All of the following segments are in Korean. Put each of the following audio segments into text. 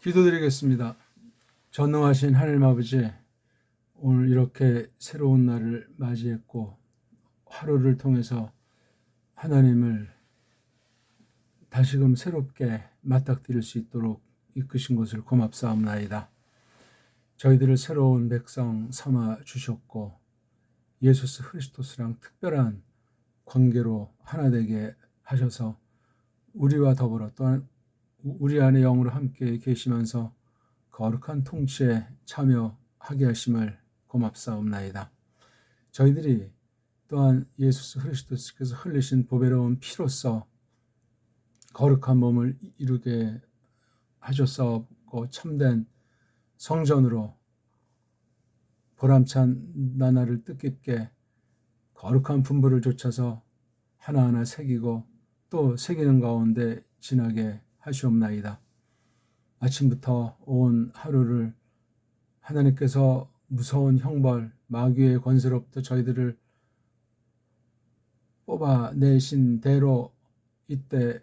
기도드리겠습니다. 전능하신 하나님 아버지, 오늘 이렇게 새로운 날을 맞이했고 하루를 통해서 하나님을 다시금 새롭게 맞닥뜨릴 수 있도록 이끄신 것을 고맙사옵나이다. 저희들을 새로운 백성 삼아 주셨고 예수 그리스도스랑 특별한 관계로 하나 되게 하셔서 우리와 더불어 또한 우리 안에 영으로 함께 계시면서 거룩한 통치에 참여하게 하심을 고맙사옵나이다. 저희들이 또한 예수 그리스도께서 흘리신 보배로운 피로써 거룩한 몸을 이루게 하셨사옵고 참된 성전으로 보람찬 나날을 뜻깊게 거룩한 분부를 좇아서 하나하나 새기고 또 새기는 가운데 지나게 하시옵나이다. 아침부터 온 하루를 하나님께서 무서운 형벌, 마귀의 권세로부터 저희들을 뽑아내신 대로 이때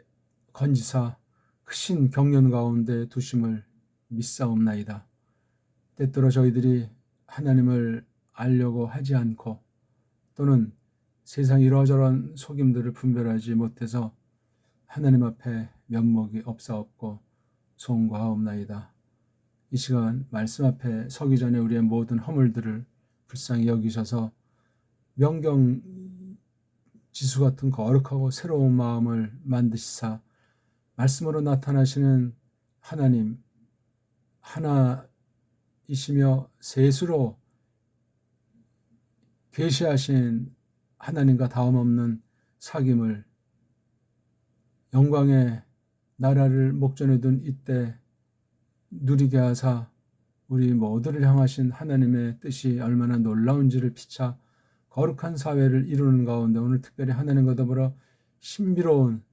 건지사 크신 경륜 가운데 두심을 믿사옵나이다. 때때로 저희들이 하나님을 알려고 하지 않고 또는 세상 이러저런 속임들을 분별하지 못해서 하나님 앞에 면목이 없사옵고 송구하옵나이다. 이 시간 말씀 앞에 서기 전에 우리의 모든 허물들을 불쌍히 여기셔서 명경 지수 같은 거룩하고 새로운 마음을 만드시사 말씀으로 나타나시는 하나님 하나이시며 세수로 계시하신 하나님과 다름없는 사귐을 영광의 나라를 목전에 둔 이때 누리게 하사 우리 모두를 향하신 하나님의 뜻이 얼마나 놀라운지를 피차 거룩한 사회를 이루는 가운데 오늘 특별히 하나님과 더불어 신비로운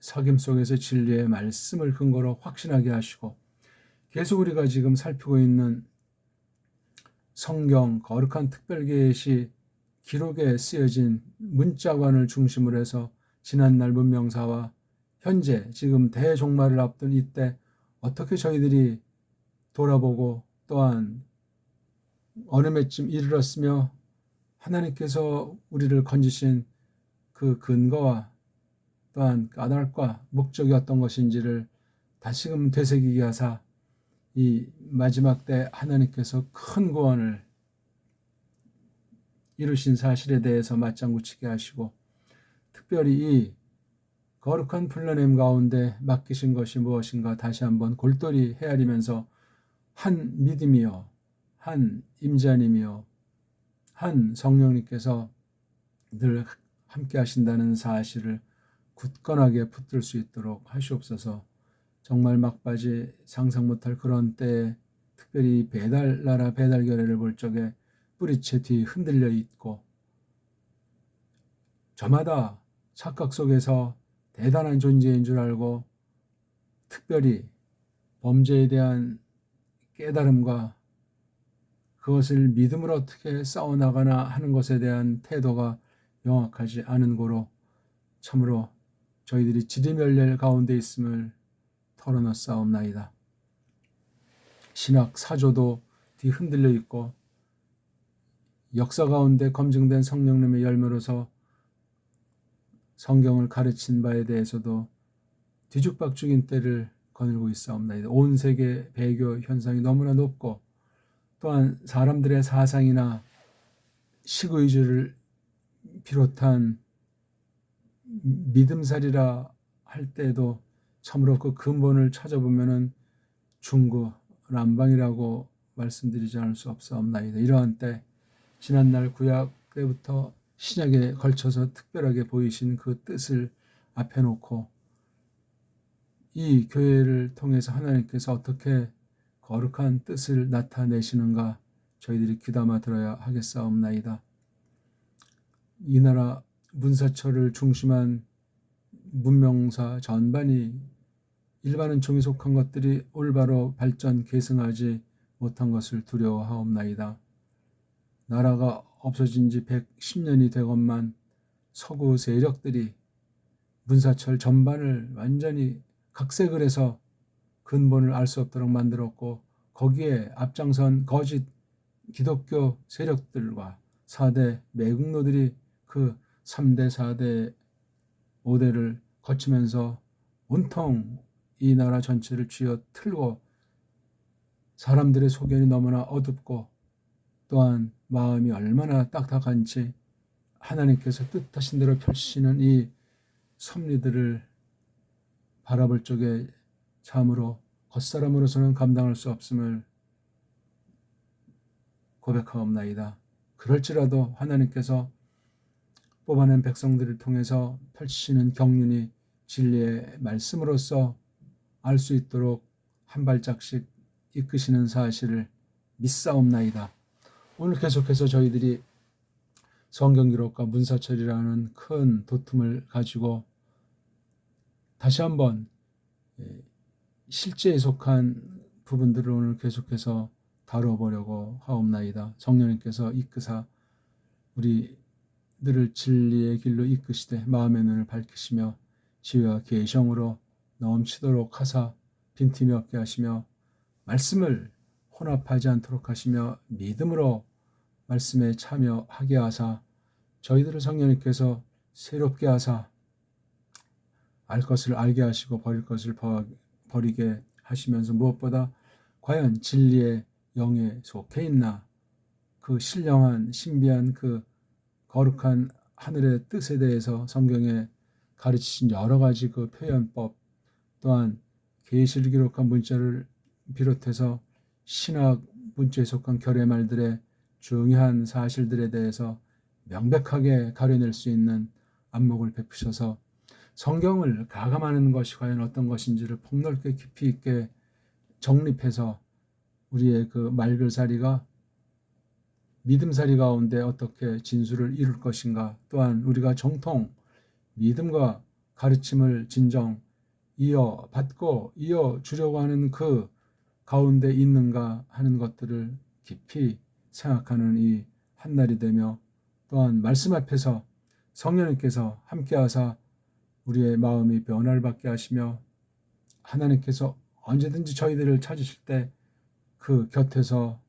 사귐 속에서 진리의 말씀을 근거로 확신하게 하시고 계속 우리가 지금 살피고 있는 성경 거룩한 특별계시 기록에 쓰여진 문자관을 중심으로 해서 지난날 문명사와 현재 지금 대종말을 앞둔 이때 어떻게 저희들이 돌아보고 또한 어느 매쯤 이르렀으며 하나님께서 우리를 건지신 그 근거와 또한 까닭과 목적이 어떤 것인지를 다시금 되새기게 하사 이 마지막 때 하나님께서 큰 구원을 이루신 사실에 대해서 맞장구 치게 하시고 특별히 이 거룩한 풀러냄 가운데 맡기신 것이 무엇인가 다시 한번 골똘히 헤아리면서 한 믿음이요 한 임자님이요 한 성령님께서 늘 함께 하신다는 사실을 굳건하게 붙들 수 있도록 하시옵소서. 정말 막바지 상상 못할 그런 때에 특별히 나라 배달 결례를 볼 적에 뿌리채 뒤 흔들려 있고 저마다 착각 속에서 대단한 존재인 줄 알고 특별히 범죄에 대한 깨달음과 그것을 믿음으로 어떻게 싸워나가나 하는 것에 대한 태도가 명확하지 않은 고로 참으로 저희들이 지리멸렬 가운데 있음을 털어놓사옵나이다. 신학 사조도 뒤 흔들려 있고 역사 가운데 검증된 성령님의 열매로서 성경을 가르친 바에 대해서도 뒤죽박죽인 때를 거닐고 있사옵나이다. 온 세계 배교 현상이 너무나 높고 또한 사람들의 사상이나 식의주를 비롯한 믿음살이라 할 때에도 참으로 그 근본을 찾아보면은 중구 람방이라고 말씀드리지 않을 수 없사옵나이다. 이러한 때 지난날 구약 때부터 신약에 걸쳐서 특별하게 보이신 그 뜻을 앞에 놓고 이 교회를 통해서 하나님께서 어떻게 거룩한 뜻을 나타내시는가 저희들이 귀담아 들어야 하겠사옵나이다. 이 나라 문사철을 중심한 문명사 전반이 일반 은총에 속한 것들이 올바로 발전 계승하지 못한 것을 두려워하옵나이다. 나라가 없어진 지 110년이 되건만 서구 세력들이 문사철 전반을 완전히 각색을 해서 근본을 알 수 없도록 만들었고 거기에 앞장선 거짓 기독교 세력들과 4대 매국노들이 그 3대, 4대, 5대를 거치면서 온통 이 나라 전체를 쥐어 틀고 사람들의 소견이 너무나 어둡고 또한 마음이 얼마나 딱딱한지 하나님께서 뜻하신 대로 펼치시는 이 섭리들을 바라볼 적에 참으로 겉사람으로서는 감당할 수 없음을 고백하옵나이다. 그럴지라도 하나님께서 뽑아낸 백성들을 통해서 펼치시는 경륜이 진리의 말씀으로서 알 수 있도록 한 발짝씩 이끄시는 사실을 믿사옵나이다. 오늘 계속해서 저희들이 성경기록과 문사철이라는 큰 도tum을 가지고 다시 한번 실제에 속한 부분들을 오늘 계속해서 다뤄보려고 하옵나이다. 성령님께서 이끄사 우리들을 진리의 길로 이끄시되 마음의 눈을 밝히시며 지혜와 계시형으로 넘치도록 하사 빈틈이 없게 하시며 말씀을 혼합하지 않도록 하시며 믿음으로 말씀에 참여하게 하사 저희들을 성령님께서 새롭게 하사 알 것을 알게 하시고 버릴 것을 버리게 하시면서 무엇보다 과연 진리의 영에 속해 있나 그 신령한 신비한 그 거룩한 하늘의 뜻에 대해서 성경에 가르치신 여러 가지 그 표현법 또한 계시를 기록한 문자를 비롯해서 신학 문자에 속한 결의말들의 중요한 사실들에 대해서 명백하게 가려낼 수 있는 안목을 베푸셔서 성경을 가감하는 것이 과연 어떤 것인지를 폭넓게 깊이 있게 정립해서 우리의 그 말글살이가 믿음살이 가운데 어떻게 진수를 이룰 것인가 또한 우리가 정통 믿음과 가르침을 진정 이어받고 이어주려고 하는 그 가운데 있는가 하는 것들을 깊이 생각하는 이 한날이 되며 또한 말씀 앞에서 성령님께서 함께하사 우리의 마음이 변화를 받게 하시며 하나님께서 언제든지 저희들을 찾으실 때 그 곁에서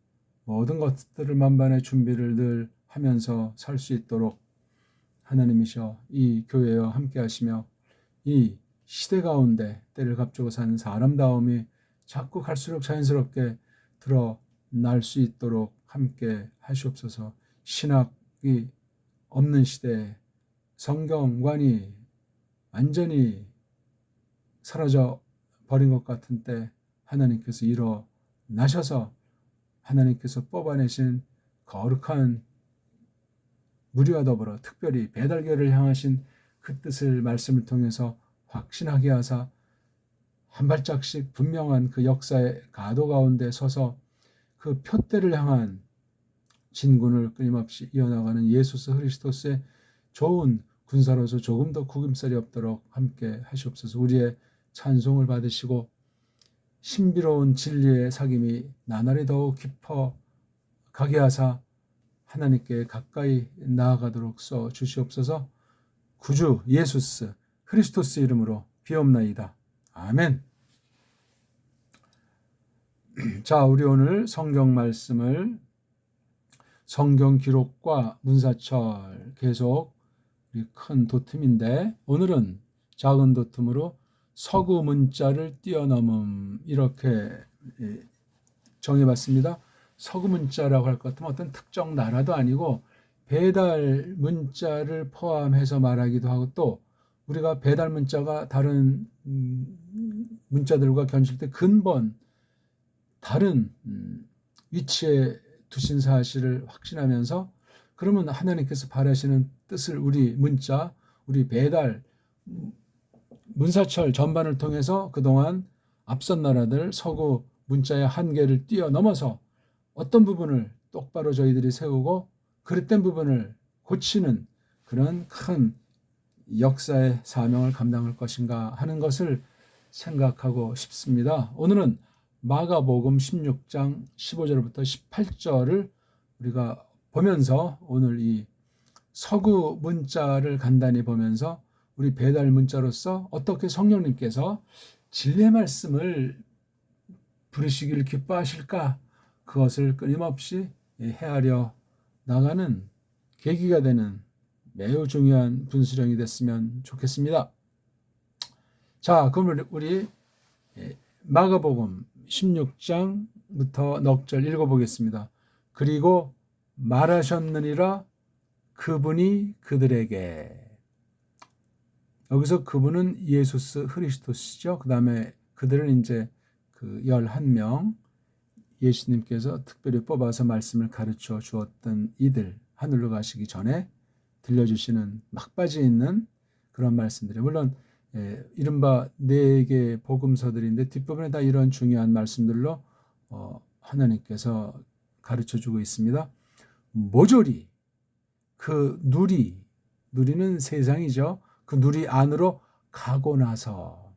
모든 것들을 만반의 준비를 늘 하면서 살 수 있도록 하나님이셔 이 교회와 함께 하시며 이 시대 가운데 때를 값주고 사는 사람다움이 자꾸 갈수록 자연스럽게 드러날 수 있도록 함께 하시옵소서. 신학이 없는 시대에 성경관이 완전히 사라져 버린 것 같은 때 하나님께서 일어나셔서 하나님께서 뽑아내신 거룩한 무리와 더불어 특별히 배달교를 향하신 그 뜻을 말씀을 통해서 확신하게 하사 한 발짝씩 분명한 그 역사의 가도 가운데 서서 그 표대를 향한 진군을 끊임없이 이어나가는 예수 그리스도의 좋은 군사로서 조금 더 구김살이 없도록 함께 하시옵소서. 우리의 찬송을 받으시고 신비로운 진리의 사귐이 나날이 더욱 깊어 가게 하사 하나님께 가까이 나아가도록 써 주시옵소서. 구주 예수스 그리스도스 이름으로 비옵나이다. 아멘. 자, 우리 오늘 성경 말씀을 성경 기록과 문사철 계속 우리 큰 도틈인데 오늘은 작은 도틈으로 서구 문자를 뛰어넘음 이렇게 정해봤습니다. 서구 문자라고 할 것 같으면 어떤 특정 나라도 아니고 배달 문자를 포함해서 말하기도 하고 또 우리가 배달 문자가 다른 문자들과 견질 때 근본 다른 위치에 두신 사실을 확신하면서 그러면 하나님께서 바라시는 뜻을 우리 문자, 우리 배달, 문사철 전반을 통해서 그동안 앞선 나라들 서구 문자의 한계를 뛰어넘어서 어떤 부분을 똑바로 저희들이 세우고 그릇된 부분을 고치는 그런 큰 역사의 사명을 감당할 것인가 하는 것을 생각하고 싶습니다. 오늘은 마가복음 16장 15절부터 18절을 우리가 보면서 오늘 이 서구 문자를 간단히 보면서 우리 배달 문자로서 어떻게 성령님께서 진리의 말씀을 부르시기를 기뻐하실까? 그것을 끊임없이 헤아려 나가는 계기가 되는 매우 중요한 분수령이 됐으면 좋겠습니다. 자, 그럼 우리 마가복음 16장부터 넉 절 읽어보겠습니다. 그리고 말하셨느니라 그분이 그들에게. 여기서 그분은 예수스 그리스도시죠. 그 다음에 그들은 이제 그 11명 예수님께서 특별히 뽑아서 말씀을 가르쳐 주었던 이들, 하늘로 가시기 전에 들려주시는 막바지에 있는 그런 말씀들이, 물론 이른바 4개 복음서들인데 뒷부분에 다 이런 중요한 말씀들로 하나님께서 가르쳐주고 있습니다. 모조리 그 누리는 세상이죠. 그 누리 안으로 가고 나서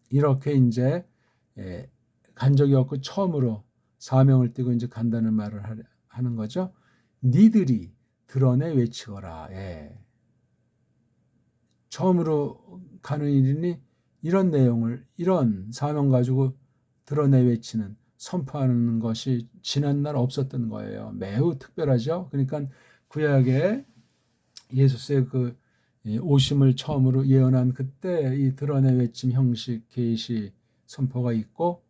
이렇게 이제 간 적이 없고 처음으로 사명을 띠고 이제 간다는 말을 하는 거죠. 니들이 드러내 외치거라. 처음으로 가는 일이니 이런 내용을, 이런 사명 가지고 드러내 외치는, 선포하는 것이 지난날 없었던 거예요. 매우 특별하죠. 그러니까 구약에 예수의 그 오심을 처음으로 예언한 그때 이 드러내 외침 형식, 계시, 선포가 있고,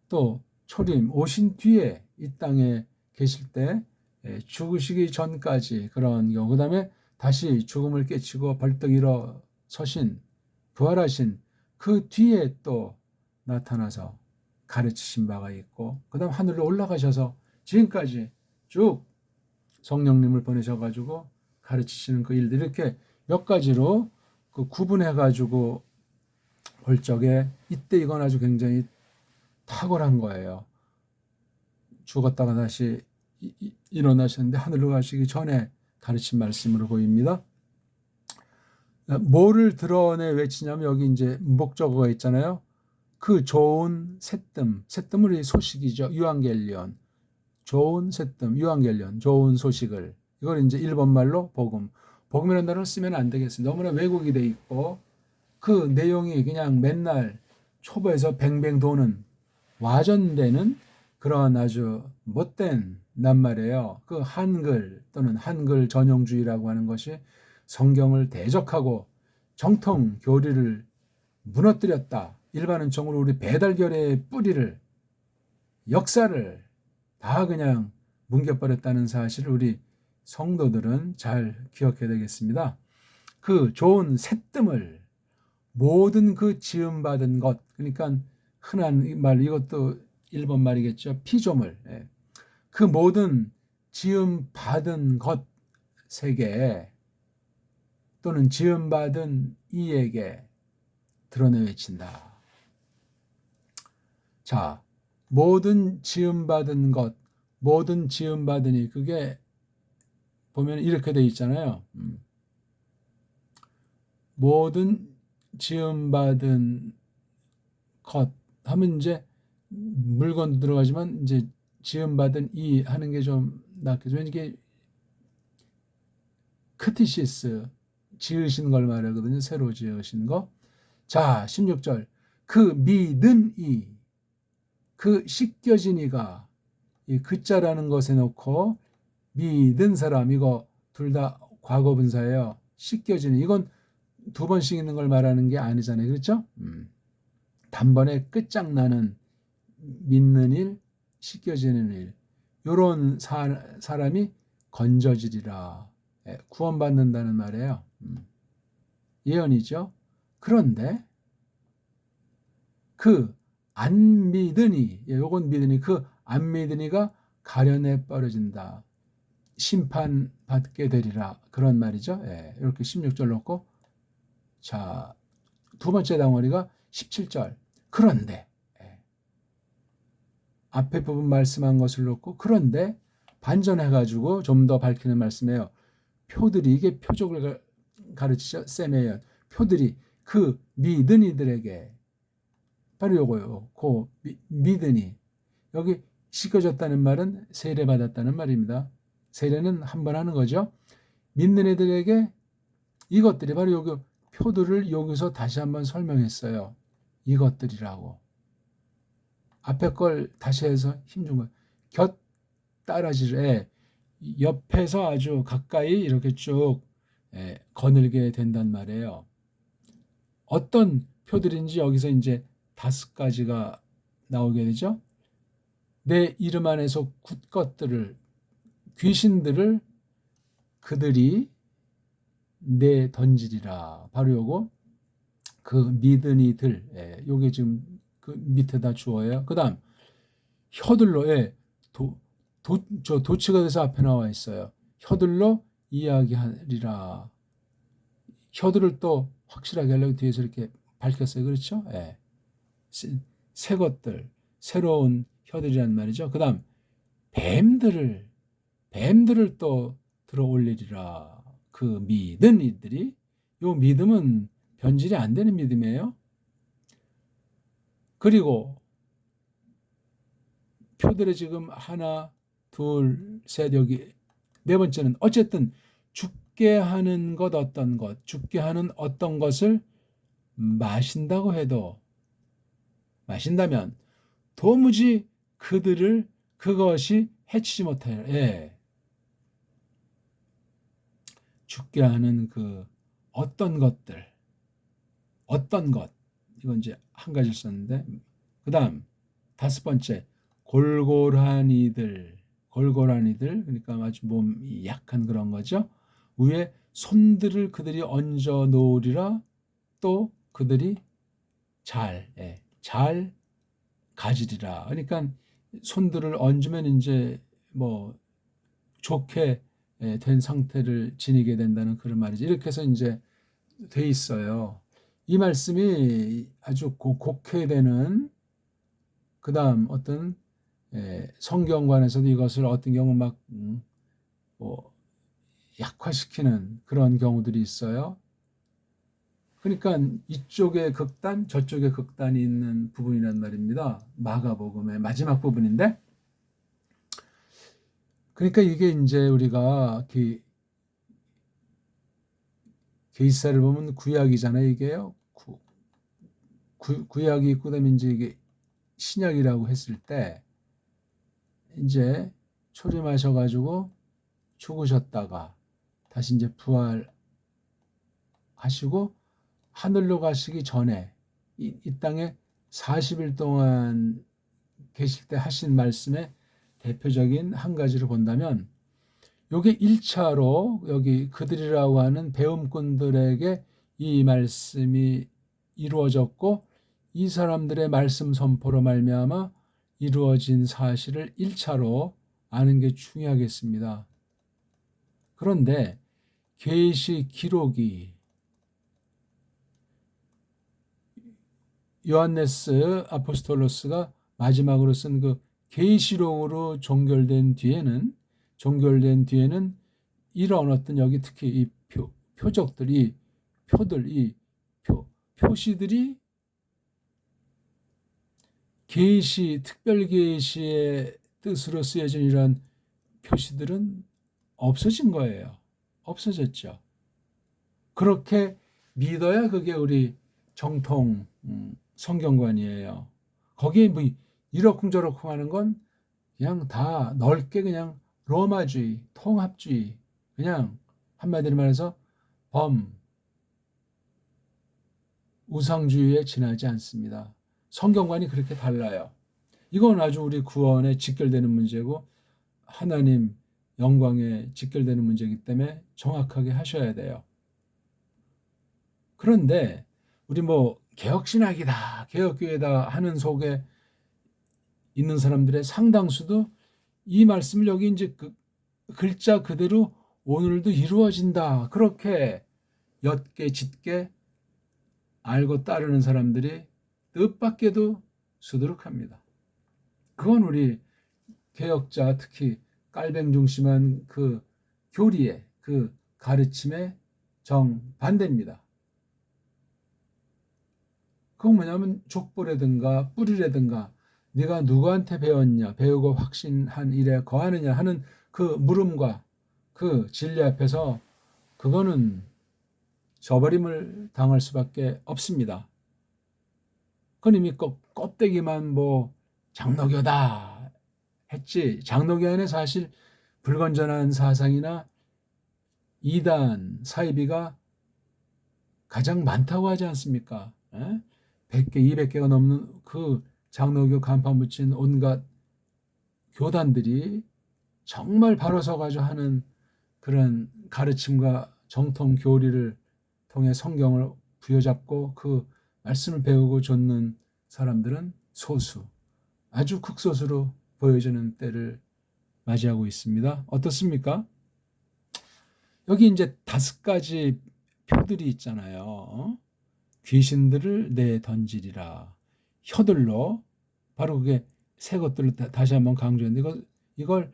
또 초림 오신 뒤에 이 땅에 계실 때 죽으시기 전까지 그런 경우, 그 다음에 다시 죽음을 깨치고 벌떡 일어서신, 부활하신 그 뒤에 또 나타나서 가르치신 바가 있고, 그 다음 하늘로 올라가셔서 지금까지 쭉 성령님을 보내셔가지고 가르치시는 그 일들, 이렇게 몇 가지로 그 구분해가지고 볼 적에 이때 이건 아주 굉장히 탁월한 거예요. 죽었다가 다시 일어나셨는데 하늘로 가시기 전에 가르친 말씀으로 보입니다. 뭐를 드러내 외치냐면 여기 이제 목적어가 있잖아요. 그 좋은 새뜸, 소식이죠. 유앙겔리온. 좋은 새뜸, 유앙겔리온, 좋은 소식을. 이걸 이제 일본말로 복음이라는 단어를 쓰면 안 되겠어요. 너무나 왜곡이 돼 있고 그 내용이 그냥 맨날 초보에서 뱅뱅 도는 와전되는 그런 아주 못된 낱말이에요. 그 한글 또는 한글 전용주의라고 하는 것이 성경을 대적하고 정통 교리를 무너뜨렸다. 일반은총으로 우리 배달결의 뿌리를, 역사를 다 그냥 뭉개버렸다는 사실을 우리 성도들은 잘 기억해야 되겠습니다. 그 좋은 새뜸을, 모든 그 지음받은 것, 그러니까 흔한 말, 이것도 일본 말이겠죠. 피조물. 그 모든 지음받은 것에게 또는 지음받은 이에게 드러내 외친다. 자, 모든 지음받은 것, 모든 지음받으니, 그게 보면 이렇게 돼 있잖아요. 모든 지음받은 것 하면 이제 물건도 들어가지만 이제 지음받은 이 하는 게 좀 낫겠죠. 이게 크티시스, 지으신 걸 말하거든요. 새로 지으신 거. 자, 16절. 그 믿은 이, 그 씻겨진 이가, 이 그자라는 것에 놓고 믿은 사람, 이거 둘 다 과거 분사예요. 씻겨지는, 이건 2번씩 있는 걸 말하는 게 아니잖아요. 그렇죠? 단번에 끝장나는 믿는 일, 씻겨지는 일, 요런 사람이 건져지리라. 구원받는다는 말이에요. 예언이죠. 그런데 그 안 믿으니, 요건 믿으니, 그 안 믿으니가 가련에 떨어진다. 심판받게 되리라. 그런 말이죠. 이렇게 16절 놓고, 자, 2번째 덩어리가 17절. 그런데, 앞에 부분 말씀한 것을 놓고, 그런데 반전해가지고 좀 더 밝히는 말씀이에요. 표들이, 이게 표적을 가르치죠. 세메연. 표들이 그 믿은 이들에게, 바로 요거요. 그 믿으니. 여기 씻겨졌다는 말은 세례받았다는 말입니다. 세례는 한 번 하는 거죠. 믿는 애들에게 이것들이, 바로 여기 표들을 여기서 다시 한번 설명했어요. 이것들이라고. 앞에 걸 다시 해서 힘준 거예요. 곁 따라지를 옆에서 아주 가까이 이렇게 쭉 거늘게 된단 말이에요. 어떤 표들인지 여기서 이제 5가지가 나오게 되죠. 내 이름 안에서 굳것들을 귀신들을 그들이 내 던지리라. 바로 요거 그 믿은 이들 요게 지금 그 밑에다 주어요. 그 다음 혀들로 도치가 돼서 앞에 나와 있어요. 혀들로 이야기하리라. 혀들을 또 확실하게 하려고 뒤에서 이렇게 밝혔어요. 그렇죠? 새 것들, 새로운 혀들이란 말이죠. 그 다음 뱀들을 또 들어 올리리라. 그 믿은 이들이, 요 믿음은 변질이 안 되는 믿음이에요. 그리고 표들에 지금 하나, 둘, 셋, 여기 네 번째는 어쨌든 죽게 하는 것 어떤 것, 죽게 하는 어떤 것을 마신다고 해도, 마신다면 도무지 그들을 그것이 해치지 못해요. 죽게 하는 그 어떤 것들, 어떤 것, 이건 이제 한 가지를 썼는데, 그 다음 5번째 골골한 이들, 그러니까 아주 몸이 약한 그런 거죠. 위에 손들을 그들이 얹어 놓으리라. 또 그들이 잘 가지리라. 그러니까 손들을 얹으면 이제 뭐 좋게 된 상태를 지니게 된다는 그런 말이죠. 이렇게 해서 이제 돼 있어요. 이 말씀이 아주 곡해되는, 그 다음 어떤 성경관에서도 이것을 어떤 경우 막 뭐 약화시키는 그런 경우들이 있어요. 그러니까 이쪽에 극단, 저쪽에 극단이 있는 부분이란 말입니다. 마가복음의 마지막 부분인데, 그러니까 이게 이제 우리가 게이사를 보면 구약이잖아요, 이게요. 구약이 있고 그다음에 이제 이게 신약이라고 했을 때 이제 초림하셔가지고 죽으셨다가 다시 이제 부활하시고 하늘로 가시기 전에 이 땅에 40일 동안 계실 때 하신 말씀의 대표적인 한 가지를 본다면, 요게 1차로 여기 그들이라고 하는 배움꾼들에게 이 말씀이 이루어졌고, 이 사람들의 말씀 선포로 말미암아 이루어진 사실을 1차로 아는 게 중요하겠습니다. 그런데 계시 기록이 요한네스 아포스톨로스가 마지막으로 쓴 그 계시록으로 종결된 뒤에는 이런 어떤 여기 특히 이 표적들이 이 표시들이 특별 계시의 뜻으로 쓰여진 이런 표시들은 없어진 거예요. 없어졌죠. 그렇게 믿어야 그게 우리 정통 성경관이에요. 거기에 뭐 이러쿵저러쿵 하는 건 그냥 다 넓게 그냥 로마주의, 통합주의, 그냥 한마디로 말해서 우상주의에 지나지 않습니다. 성경관이 그렇게 달라요. 이건 아주 우리 구원에 직결되는 문제고 하나님 영광에 직결되는 문제이기 때문에 정확하게 하셔야 돼요. 그런데 우리 뭐 개혁신학이다, 개혁교회다 하는 속에 있는 사람들의 상당수도 이 말씀을 여기 이제 그 글자 그대로 오늘도 이루어진다, 그렇게 옅게 짙게 알고 따르는 사람들이 뜻밖에도 수두룩합니다. 그건 우리 개혁자, 특히 깔뱅 중심한 그 교리의 그 가르침의 정반대입니다. 그건 뭐냐면 족보라든가 뿌리라든가 네가 누구한테 배웠냐, 배우고 확신한 일에 거하느냐 하는 그 물음과 그 진리 앞에서 그거는 저버림을 당할 수밖에 없습니다. 그건 이미 껍데기만 뭐 장로교다 했지. 장로교 안에 사실 불건전한 사상이나 이단, 사이비가 가장 많다고 하지 않습니까? 100개, 200개가 넘는 그 장로교 간판 붙인 온갖 교단들이 정말 바로 서가지고 하는 그런 가르침과 정통 교리를 통해 성경을 부여잡고 그 말씀을 배우고 좇는 사람들은 소수, 아주 극소수로 보여지는 때를 맞이하고 있습니다. 어떻습니까? 여기 이제 5가지 표들이 있잖아요. 귀신들을 내던지리라. 혀들로, 바로 그게 세 것들을 다시 한번 강조했는데 이걸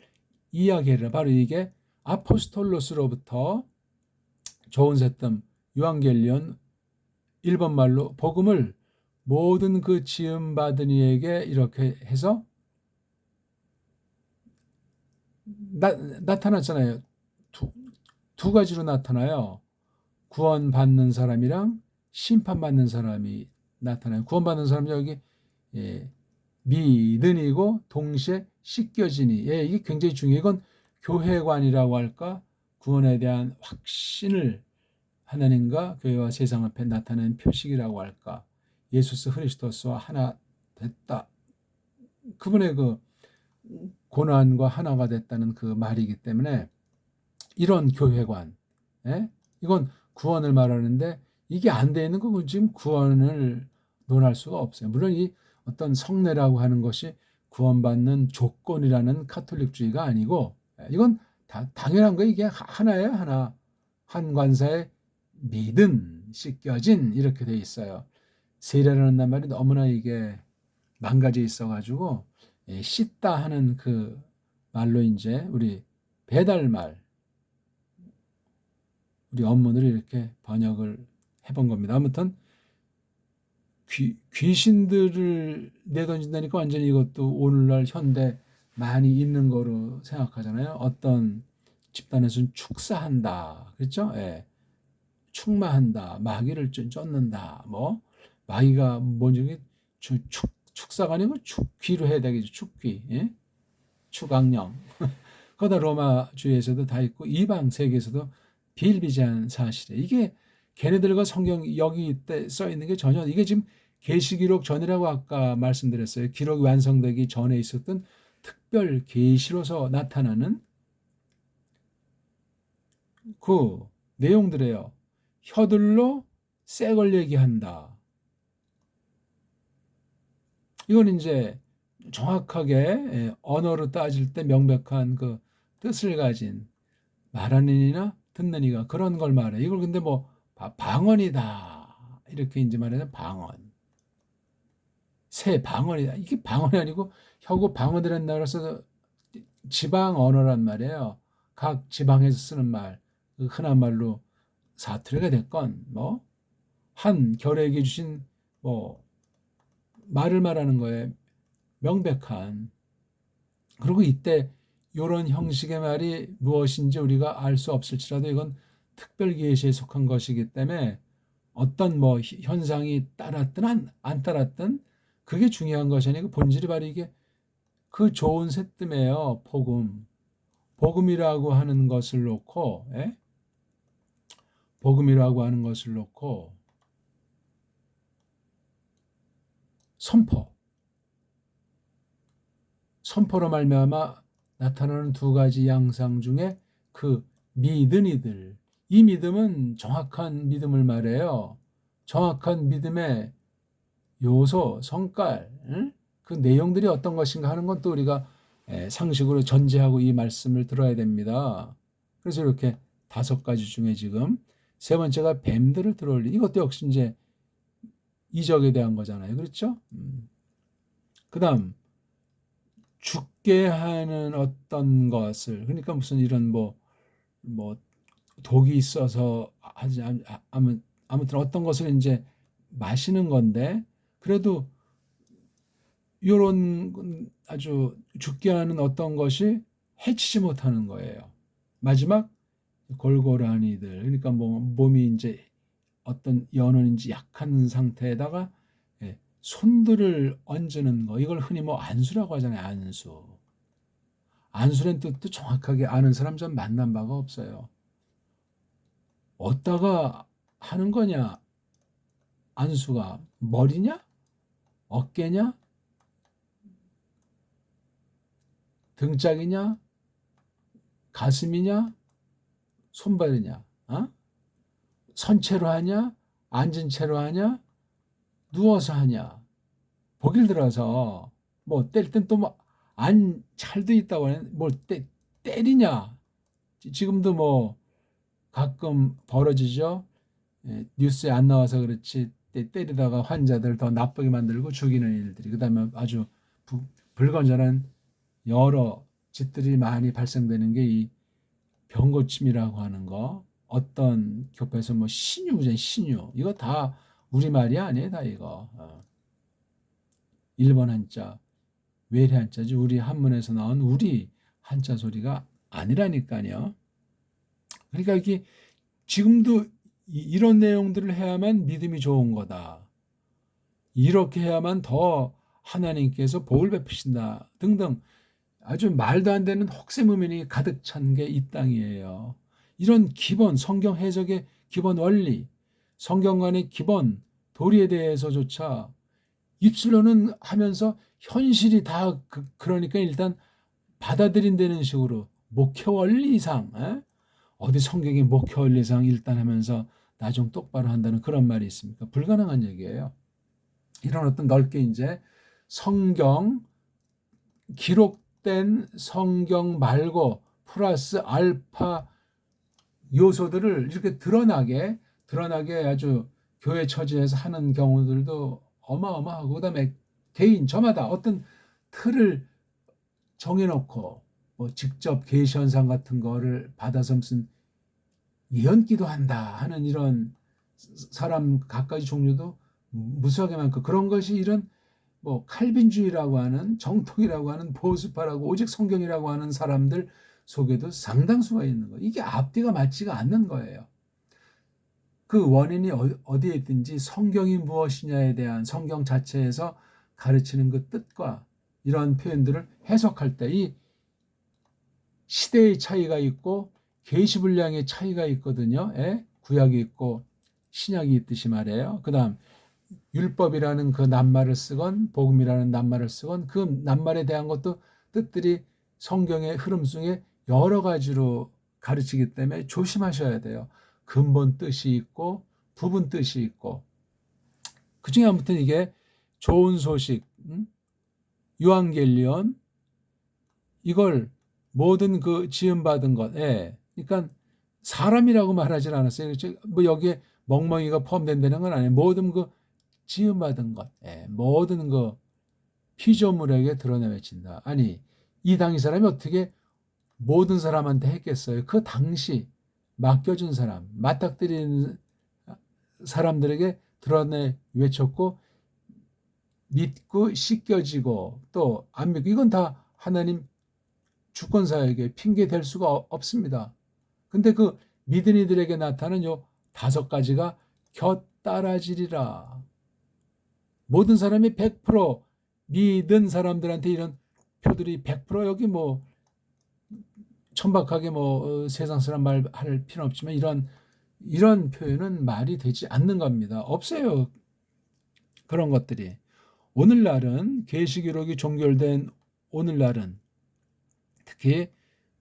이야기해라. 바로 이게 아포스톨로스로부터 좋은 새뜸 유앙겔리온 일본 말로 복음을 모든 그 지음 받은 이에게 이렇게 해서 나타났잖아요. 두 가지로 나타나요. 구원받는 사람이랑 심판받는 사람이 나타나요. 구원받는 사람이 여기 믿은이고 동시에 씻겨지니. 이게 굉장히 중요해요. 이건 교회관이라고 할까? 구원에 대한 확신을 하나님과 교회와 세상 앞에 나타낸 표식이라고 할까? 예수스 그리스도스와 하나 됐다. 그분의 그 고난과 하나가 됐다는 그 말이기 때문에 이런 교회관, 이건 구원을 말하는데 이게 안 돼 있는 건 지금 구원을 논할 수가 없어요. 물론 이 어떤 성례라고 하는 것이 구원받는 조건이라는 카톨릭주의가 아니고 이건 다 당연한 거예요. 이게 하나예요, 하나. 한 관사에 믿음, 씻겨진 이렇게 돼 있어요. 세례라는 말이 너무나 이게 망가져 있어가지고 씻다 하는 그 말로 이제 우리 배달말 우리 어머니들이 이렇게 번역을 해본 겁니다. 아무튼 귀신들을 내던진다니까 완전히 이것도 오늘날 현대 많이 있는 거로 생각하잖아요. 어떤 집단에서는 축사한다, 그렇죠? 축마한다, 마귀를 쫓는다, 뭐 마귀가 뭔지 축사가 아니고 축귀로 해야 되겠죠. 축귀, 축악령. 그거다 로마주의에서도 다 있고 이방 세계에서도 비일비재한 사실이에요. 이게 걔네들과 성경 여기 때 써 있는 게 전혀 이게 지금 계시기록 전이라고 아까 말씀드렸어요. 기록이 완성되기 전에 있었던 특별 계시로서 나타나는 그 내용들이에요. 혀들로 새 걸 얘기한다. 이건 이제 정확하게 언어로 따질 때 명백한 그 뜻을 가진 말하는 이나 듣는 이가 그런 걸 말해. 이걸 근데 뭐 방언이다 이렇게 이제 말하면 방언. 새 방언이다. 이게 방언이 아니고 혀고 방언이라는 나라에서 지방 언어란 말이에요. 각 지방에서 쓰는 말, 그 흔한 말로 사투리가 됐건 뭐 한 결에게 주신 뭐 말을 말하는 거에 명백한. 그리고 이때 이런 형식의 말이 무엇인지 우리가 알 수 없을지라도 이건 특별 계시에 속한 것이기 때문에 어떤 뭐 현상이 따랐든 안 따랐든 그게 중요한 것이 아니고 본질이 바로 이게 그 좋은 새뜸이에요. 복음이라고 하는 것을 놓고 복음이라고 하는 것을 놓고 선포로 말미암아 나타나는 두 가지 양상 중에 그 믿은 이들, 이 믿음은 정확한 믿음을 말해요. 정확한 믿음의 요소, 성깔, 그 내용들이 어떤 것인가 하는 건 또 우리가 상식으로 전제하고 이 말씀을 들어야 됩니다. 그래서 이렇게 5가지 중에 지금 세 번째가 뱀들을 들어올리. 이것도 역시 이제 이적에 대한 거잖아요. 그렇죠? 그다음 죽게 하는 어떤 것을, 그러니까 무슨 이런 뭐 독이 있어서 하지 아무튼 어떤 것을 이제 마시는 건데 그래도 이런 아주 죽게 하는 어떤 것이 해치지 못하는 거예요. 마지막 골고라니들, 그러니까 뭐 몸이 이제 어떤 연원인지 약한 상태에다가 손들을 얹는 거, 이걸 흔히 뭐 안수라고 하잖아요. 안수. 안수란 뜻도 정확하게 아는 사람 전 만난 바가 없어요. 어디다가 하는 거냐? 안수가 머리냐? 어깨냐? 등짝이냐? 가슴이냐? 손발이냐? 어? 선체로 하냐? 앉은 채로 하냐? 누워서 하냐? 보길 들어서 뭐 때릴 땐 또 뭐 안 찰도 있다고 하는 뭘 때리냐? 지금도 뭐 가끔 벌어지죠. 뉴스에 안 나와서 그렇지 때리다가 환자들 더 나쁘게 만들고 죽이는 일들이, 그다음에 아주 불건전한 여러 짓들이 많이 발생되는 게 이 병고침이라고 하는 거. 어떤 교파에서 뭐 신유 이거 다 우리말이 아니에요. 다 이거 일본 한자 외래 한자지 우리 한문에서 나온 우리 한자 소리가 아니라니까요. 그러니까 이게 지금도 이런 내용들을 해야만 믿음이 좋은 거다. 이렇게 해야만 더 하나님께서 복을 베푸신다 등등 아주 말도 안 되는 혹세무민이 가득 찬 게 이 땅이에요. 이런 기본 성경 해석의 기본 원리, 성경관의 기본 도리에 대해서조차 입술로는 하면서 현실이 다 그러니까 일단 받아들인다는 식으로 목회 원리상 어디 성경의 목회 원리상 일단 하면서 나 좀 똑바로 한다는 그런 말이 있습니까? 불가능한 얘기예요. 이런 어떤 넓게 이제 성경 기록된 성경 말고 플러스 알파 요소들을 이렇게 드러나게 아주 교회 처지에서 하는 경우들도 어마어마하고, 그다음에 개인 저마다 어떤 틀을 정해놓고 뭐 직접 계시 현상 같은 거를 받아서 무슨 예언기도 한다 하는 이런 사람 각가지 종류도 무수하게 많고, 그런 것이 이런 뭐 칼빈주의라고 하는 정통이라고 하는 보수파라고 오직 성경이라고 하는 사람들 속에도 상당수가 있는 거예요. 이게 앞뒤가 맞지가 않는 거예요. 그 원인이 어디에 있든지 성경이 무엇이냐에 대한 성경 자체에서 가르치는 그 뜻과 이런 표현들을 해석할 때 이 시대의 차이가 있고 계시 분량의 차이가 있거든요. 구약이 있고 신약이 있듯이 말이에요. 그다음 율법이라는 그 낱말을 쓰건 복음이라는 낱말을 쓰건 그 낱말에 대한 것도 뜻들이 성경의 흐름 속에 여러 가지로 가르치기 때문에 조심하셔야 돼요. 근본 뜻이 있고 부분 뜻이 있고, 그중에 아무튼 이게 좋은 소식, 유앙겔리온, 이걸 모든 그 지음받은 것, 그러니까 사람이라고 말하지 않았어요. 뭐 여기에 멍멍이가 포함된다는 건 아니에요. 모든 그 지음받은 것, 모든 그 피조물에게 드러내외친다. 아니, 이 당시 사람이 어떻게 모든 사람한테 했겠어요? 그 당시 맡겨준 사람, 맞닥뜨리는 사람들에게 드러내 외쳤고, 믿고 씻겨지고 또 안 믿고, 이건 다 하나님 주권사에게 핑계 댈 수가 없습니다. 근데 그 믿은 이들에게 나타나는 요 5가지가 곁따라지리라. 모든 사람이 100% 믿은 사람들한테 이런 표들이 100% 여기 뭐 천박하게 뭐 세상 사람 말 할 필요는 없지만 이런 표현은 말이 되지 않는 겁니다. 없어요. 그런 것들이. 오늘날은 계시기록이 종결된 오늘날은 특히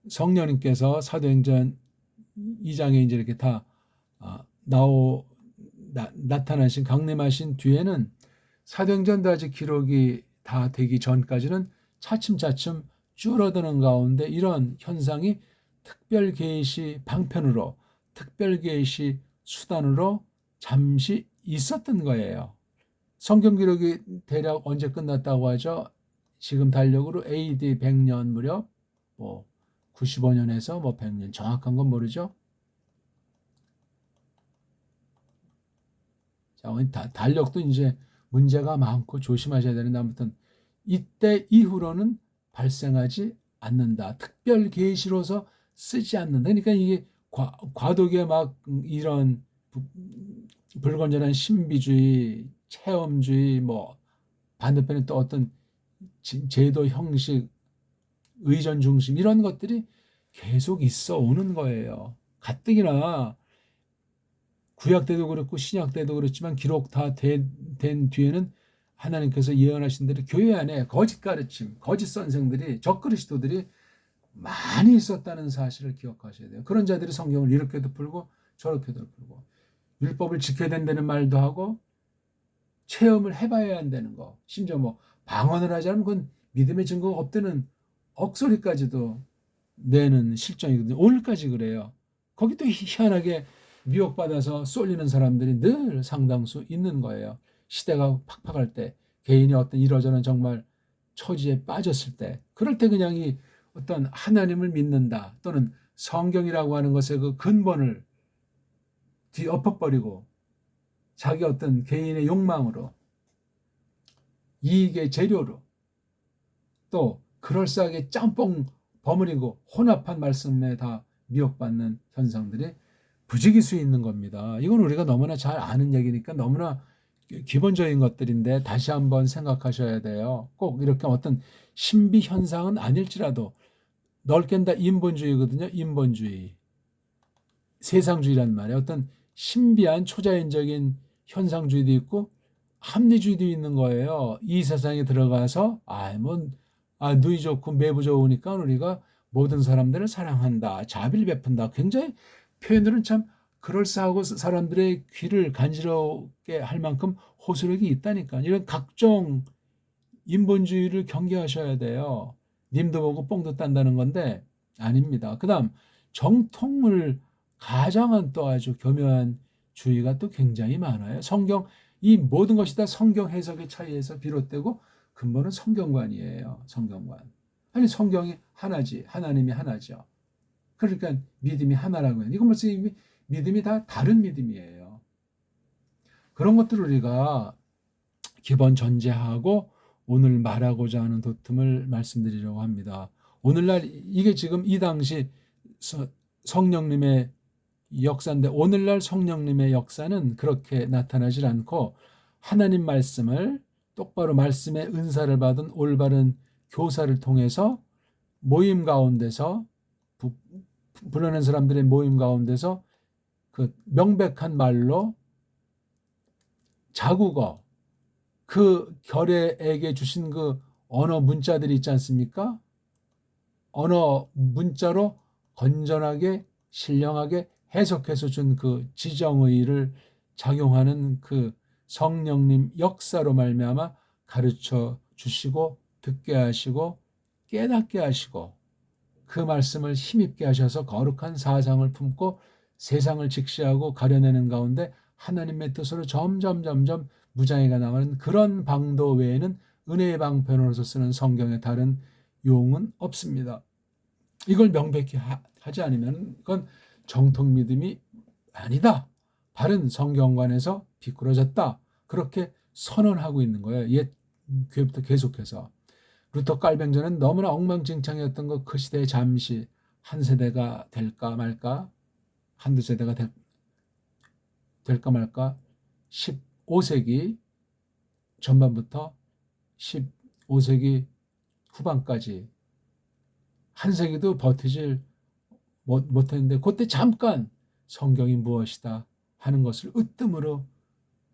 성령님께서 사도행전 2장에 이제 이렇게 다 나타나신 강림하신 뒤에는 사도행전도 아직 기록이 다 되기 전까지는 차츰차츰 줄어드는 가운데 이런 현상이 특별 계시 방편으로 특별 계시 수단으로 잠시 있었던 거예요. 성경 기록이 대략 언제 끝났다고 하죠? 지금 달력으로 AD 100년 무렵, 뭐 95년에서 뭐 100년, 정확한 건 모르죠. 자, 달력도 이제 문제가 많고 조심하셔야 되는데, 아무튼 이때 이후로는 발생하지 않는다. 특별 계시로서 쓰지 않는다. 그러니까 이게 과도기에 막 이런 불건전한 신비주의, 체험주의, 뭐 반대편에 또 어떤 제도 형식, 의전 중심 이런 것들이 계속 있어 오는 거예요. 가뜩이나 구약 때도 그렇고 신약 때도 그렇지만 기록 다 된 뒤에는 하나님께서 예언하신 대로 교회 안에 거짓 가르침, 거짓 선생들이, 적그리스도들이 많이 있었다는 사실을 기억하셔야 돼요. 그런 자들이 성경을 이렇게도 풀고 저렇게도 풀고 율법을 지켜야 된다는 말도 하고 체험을 해봐야 한다는 거, 심지어 뭐 방언을 하지 않으면 그건 믿음의 증거가 없다는 억소리까지도 내는 실정이거든요. 오늘까지 그래요. 거기 또 희한하게 미혹받아서 쏠리는 사람들이 늘 상당수 있는 거예요. 시대가 팍팍할 때, 개인이 어떤 이러저런 정말 처지에 빠졌을 때, 그럴 때 그냥 이 어떤 하나님을 믿는다 또는 성경이라고 하는 것의 그 근본을 뒤엎어버리고 자기 어떤 개인의 욕망으로, 이익의 재료로, 또 그럴싸하게 짬뽕 버무리고 혼합한 말씀에 다 미혹받는 현상들이 부지기수에 있는 겁니다. 이건 우리가 너무나 잘 아는 얘기니까 너무나 기본적인 것들인데 다시 한번 생각하셔야 돼요. 꼭 이렇게 어떤 신비 현상은 아닐지라도 넓게 다 인본주의거든요. 인본주의. 세상주의란 말이에요. 어떤 신비한 초자연적인 현상주의도 있고 합리주의도 있는 거예요. 이 세상에 들어가서 누이 좋고 매부 좋으니까 우리가 모든 사람들을 사랑한다, 자비를 베푼다. 굉장히 표현들은 참 그럴싸하고 사람들의 귀를 간지럽게 할 만큼 호소력이 있다니까. 이런 각종 인본주의를 경계하셔야 돼요. 님도 보고 뽕도 딴다는 건데 아닙니다. 그다음 정통을 가장한 또 아주 교묘한 주의가 또 굉장히 많아요. 이 모든 것이 다 성경 해석의 차이에서 비롯되고 근본은 성경관이에요. 성경관. 아니 성경이 하나지, 하나님이 하나죠. 그러니까 믿음이 하나라고 해요. 이건 벌써 이미 믿음이 다 다른 믿음이에요. 그런 것들을 우리가 기본 전제하고 오늘 말하고자 하는 도tum을 말씀드리려고 합니다. 오늘날 이게 지금 이 당시 성령님의 역사인데 오늘날 성령님의 역사는 그렇게 나타나질 않고 하나님 말씀을 똑바로 말씀의 은사를 받은 올바른 교사를 통해서 모임 가운데서 불러낸 사람들의 모임 가운데서 그 명백한 말로 자국어 그 결의에게 주신 그 언어 문자들이 있지 않습니까? 언어 문자로 건전하게 신령하게 해석해서 준 그 지정의를 작용하는 그 성령님 역사로 말미암아 가르쳐 주시고 듣게 하시고 깨닫게 하시고 그 말씀을 힘입게 하셔서 거룩한 사상을 품고 세상을 직시하고 가려내는 가운데 하나님의 뜻으로 점점 무장해가 나가는 그런 방도 외에는 은혜의 방편으로서 쓰는 성경의 다른 용은 없습니다. 이걸 명백히 하지 않으면 그건 정통 믿음이 아니다. 바른 성경관에서 비꾸러졌다. 그렇게 선언하고 있는 거예요. 옛 교회부터 계속해서. 루터 깔뱅전은 너무나 엉망진창이었던 그 시대에 잠시 한 세대가 될까 말까, 한두 세대가 될까 말까 15세기 전반부터 15세기 후반까지 한 세기도 버티질 못했는데 그때 잠깐 성경이 무엇이다 하는 것을 으뜸으로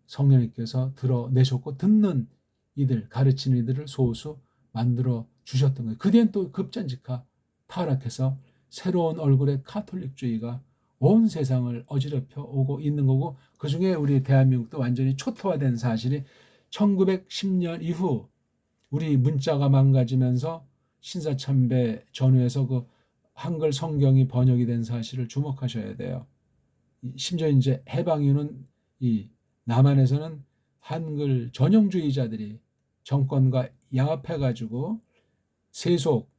성령님께서 드러내셨고 듣는 이들, 가르치는 이들을 소수 만들어 주셨던 거예요. 그 뒤엔 또 급전직하 타락해서 새로운 얼굴의 카톨릭주의가 온 세상을 어지럽혀 오고 있는 거고 그중에 우리 대한민국도 완전히 초토화된 사실이 1910년 이후 우리 문자가 망가지면서 신사참배 전후에서 그 한글 성경이 번역이 된 사실을 주목하셔야 돼요. 심지어 이제 해방 이후는 이 남한에서는 한글 전용주의자들이 정권과 야합해가지고 세속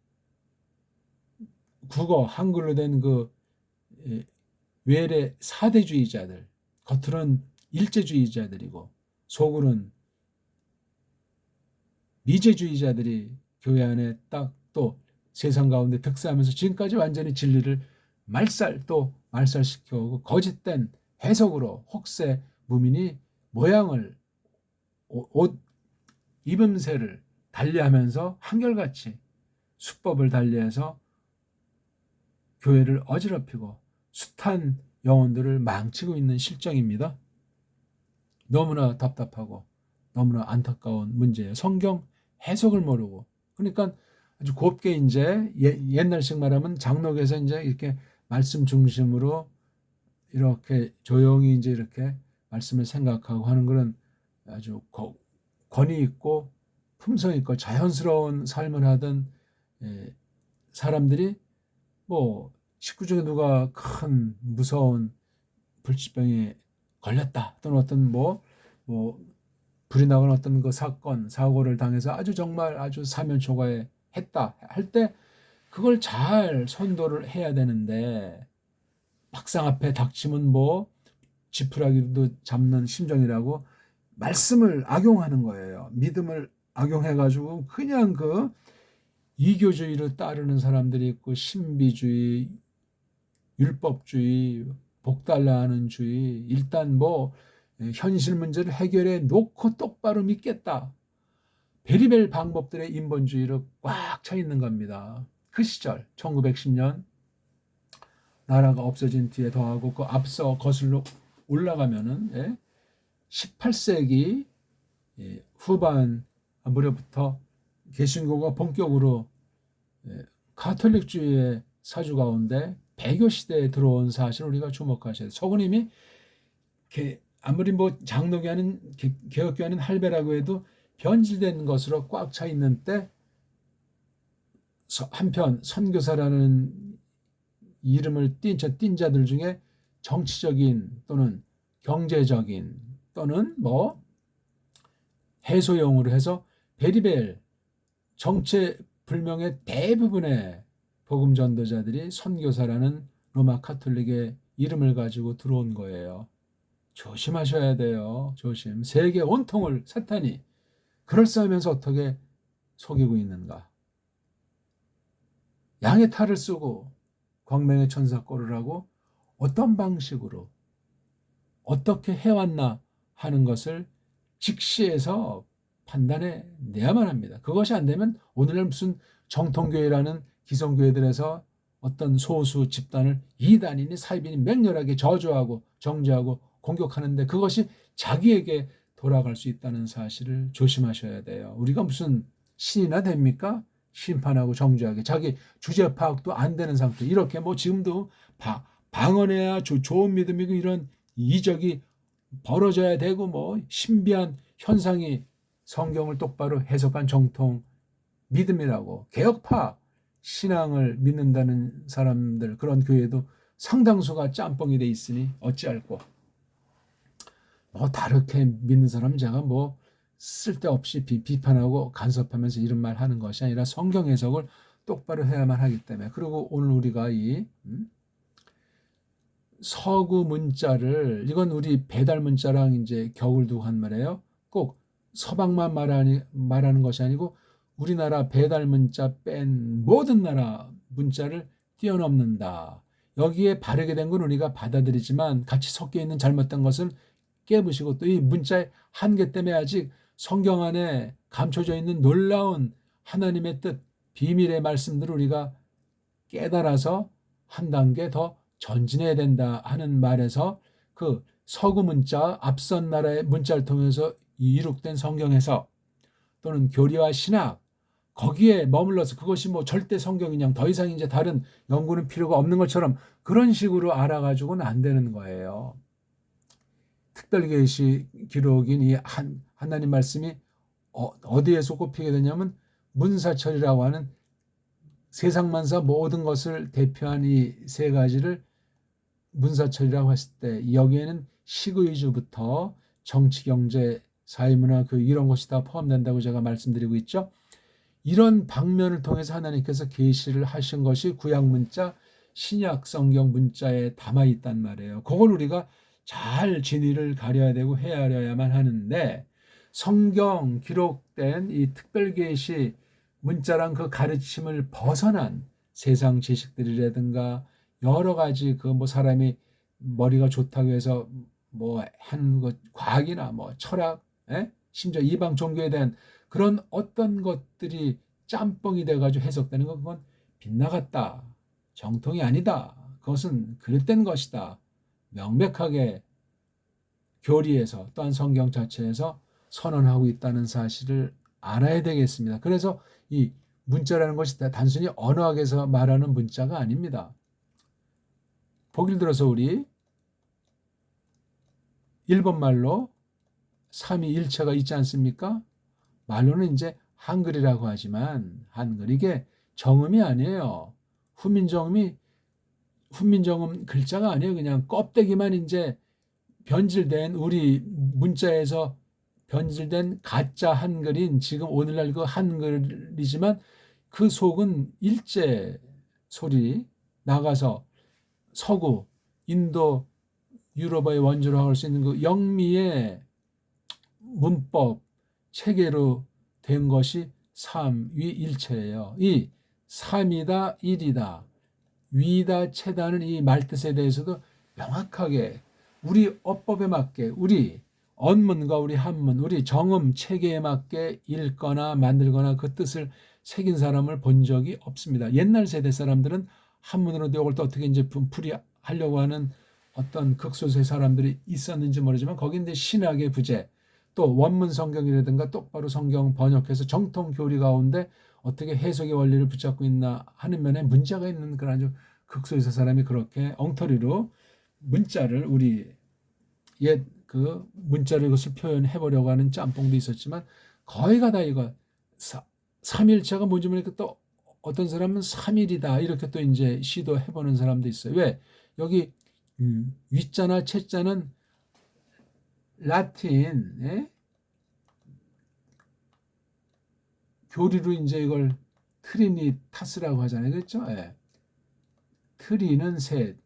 국어 한글로 된 그 외래 사대주의자들, 겉으로는 일제주의자들이고 속으로는 미제주의자들이 교회 안에 딱 또 세상 가운데 득세하면서 지금까지 완전히 진리를 말살시켜 오고 거짓된 해석으로 혹세 무민이 모양을 옷 입음새를 달리하면서 한결같이 수법을 달리해서 교회를 어지럽히고 숱한 영혼들을 망치고 있는 실정입니다. 너무나 답답하고 너무나 안타까운 문제예요. 성경 해석을 모르고. 그러니까 아주 곱게 이제 옛날식 말하면 장로교에서 이제 이렇게 말씀 중심으로 이렇게 조용히 이제 이렇게 말씀을 생각하고 하는 그런 아주 권위 있고 품성 있고 자연스러운 삶을 하던 사람들이 뭐 식구 중에 누가 큰 무서운 불치병에 걸렸다 또는 어떤 뭐 불이 나거나 어떤 그 사건 사고를 당해서 아주 정말 아주 사면초가에 했다 할 때 그걸 잘 선도를 해야 되는데 막상 앞에 닥치면 뭐 지푸라기도 잡는 심정이라고 말씀을 악용하는 거예요. 믿음을 악용해가지고 그냥 그 이교주의로 따르는 사람들이 있고 신비주의, 율법주의, 복달라하는 주의, 일단 뭐 현실 문제를 해결해 놓고 똑바로 믿겠다. 베리벨 방법들의 인본주의로 꽉 차 있는 겁니다. 그 시절 1910년 나라가 없어진 뒤에 더하고 그 앞서 거슬러 올라가면은 18세기 후반 무렵부터 개신교가 본격으로 가톨릭주의의 사주 가운데 배교 시대에 들어온 사실을 우리가 주목하셔야 돼요. 서구님이 아무리 뭐 장로교회는 개혁교회는 할배라고 해도 변질된 것으로 꽉 차 있는 때 한편 선교사라는 이름을 띈 자들 중에 정치적인 또는 경제적인 또는 뭐 해소용으로 해서 베리벨 정체불명의 대부분의 복음 전도자들이 선교사라는 로마 카톨릭의 이름을 가지고 들어온 거예요. 조심하셔야 돼요. 조심. 세계 온통을 사탄이 그럴싸하면서 어떻게 속이고 있는가. 양의 탈을 쓰고 광명의 천사 꼴을 하고 어떤 방식으로 어떻게 해왔나 하는 것을 직시해서 판단해 내야만 합니다. 그것이 안 되면 오늘날 무슨 정통교회라는 기성교회들에서 어떤 소수 집단을 이단이니 사이비니 맹렬하게 저주하고 정죄하고 공격하는데 그것이 자기에게 돌아갈 수 있다는 사실을 조심하셔야 돼요. 우리가 무슨 신이나 됩니까? 심판하고 정죄하게 자기 주제 파악도 안 되는 상태. 이렇게 뭐 지금도 방언해야 좋은 믿음이고 이런 이적이 벌어져야 되고 뭐 신비한 현상이 성경을 똑바로 해석한 정통 믿음이라고 개혁파 신앙을 믿는다는 사람들 그런 교회도 상당수가 짬뽕이 돼 있으니 어찌할꼬. 뭐 다르게 믿는 사람은 제가 뭐 쓸데없이 비판하고 간섭하면서 이런 말 하는 것이 아니라 성경 해석을 똑바로 해야만 하기 때문에. 그리고 오늘 우리가 이 서구 문자를 이건 우리 배달 문자랑 이제 격을 두고 한 말이에요. 꼭 서방만 말하는 것이 아니고 우리나라 배달 문자 뺀 모든 나라 문자를 뛰어넘는다. 여기에 바르게 된 건 우리가 받아들이지만 같이 섞여 있는 잘못된 것을 깨부시고 또 이 문자의 한계 때문에 아직 성경 안에 감춰져 있는 놀라운 하나님의 뜻, 비밀의 말씀들을 우리가 깨달아서 한 단계 더 전진해야 된다 하는 말에서 그 서구 문자, 앞선 나라의 문자를 통해서 이룩된 성경 해석 또는 교리와 신학 거기에 머물러서 그것이 뭐 절대 성경이냐 더 이상 이제 다른 연구는 필요가 없는 것처럼 그런 식으로 알아가지고는 안 되는 거예요. 특별계시 기록인 이 하나님 말씀이 어디에서 꼽히게 되냐면 문사철이라고 하는 세상만사 모든 것을 대표한 이 세 가지를 문사철이라고 했을 때 여기에는 시의주부터 정치, 경제, 사회문화, 교육 이런 것이 다 포함된다고 제가 말씀드리고 있죠. 이런 방면을 통해서 하나님께서 계시를 하신 것이 구약 문자, 신약 성경 문자에 담아 있단 말이에요. 그걸 우리가 잘 진위를 가려야 되고 헤아려야만 하는데 성경 기록된 이 특별계시 문자랑 그 가르침을 벗어난 세상 지식들이라든가 여러 가지 그 뭐 사람이 머리가 좋다고 해서 뭐 하는 것 과학이나 뭐 철학, 심지어 이방 종교에 대한 그런 어떤 것들이 짬뽕이 돼가지고 해석되는 건 그건 빗나갔다, 정통이 아니다, 그것은 그릇된 것이다, 명백하게 교리에서 또한 성경 자체에서 선언하고 있다는 사실을 알아야 되겠습니다. 그래서 이 문자라는 것이 단순히 언어학에서 말하는 문자가 아닙니다. 보길 들어서 우리 일본말로 삼위일체가 있지 않습니까? 말로는 이제 한글이라고 하지만 한글 이게 정음이 아니에요. 훈민정음이 훈민정음 글자가 아니에요. 그냥 껍데기만 이제 변질된 우리 문자에서 변질된 가짜 한글인 지금 오늘날 그 한글이지만 그 속은 일제 소리 나가서 서구 인도 유럽의 원조로 할 수 있는 그 영미의 문법 체계로 된 것이 삼위일체예요. 이 삼이다 일이다 위다 체다는 이 말뜻에 대해서도 명확하게 우리 어법에 맞게 우리 언문과 우리 한문 우리 정음 체계에 맞게 읽거나 만들거나 그 뜻을 새긴 사람을 본 적이 없습니다. 옛날 세대 사람들은 한문으로 이걸 또 어떻게 이제 풀이하려고 하는 어떤 극소수의 사람들이 있었는지 모르지만 거기 이제 신학의 부재 또 원문 성경이라든가 똑바로 성경 번역해서 정통 교리 가운데 어떻게 해석의 원리를 붙잡고 있나 하는 면에 문제가 있는 그런 아주 극소수의 사람이 그렇게 엉터리로 문자를 우리 옛 그 문자를 이것을 표현해 보려고 하는 짬뽕도 있었지만 거의가 다 이거 삼일체가 뭔지 모르니까 또 어떤 사람은 삼일이다 이렇게 또 이제 시도해 보는 사람도 있어요. 왜? 여기 위자나 채자는 라틴 교리로 이제 이걸 트리니타스라고 하잖아요. 그렇죠? 예. 트리는 셋,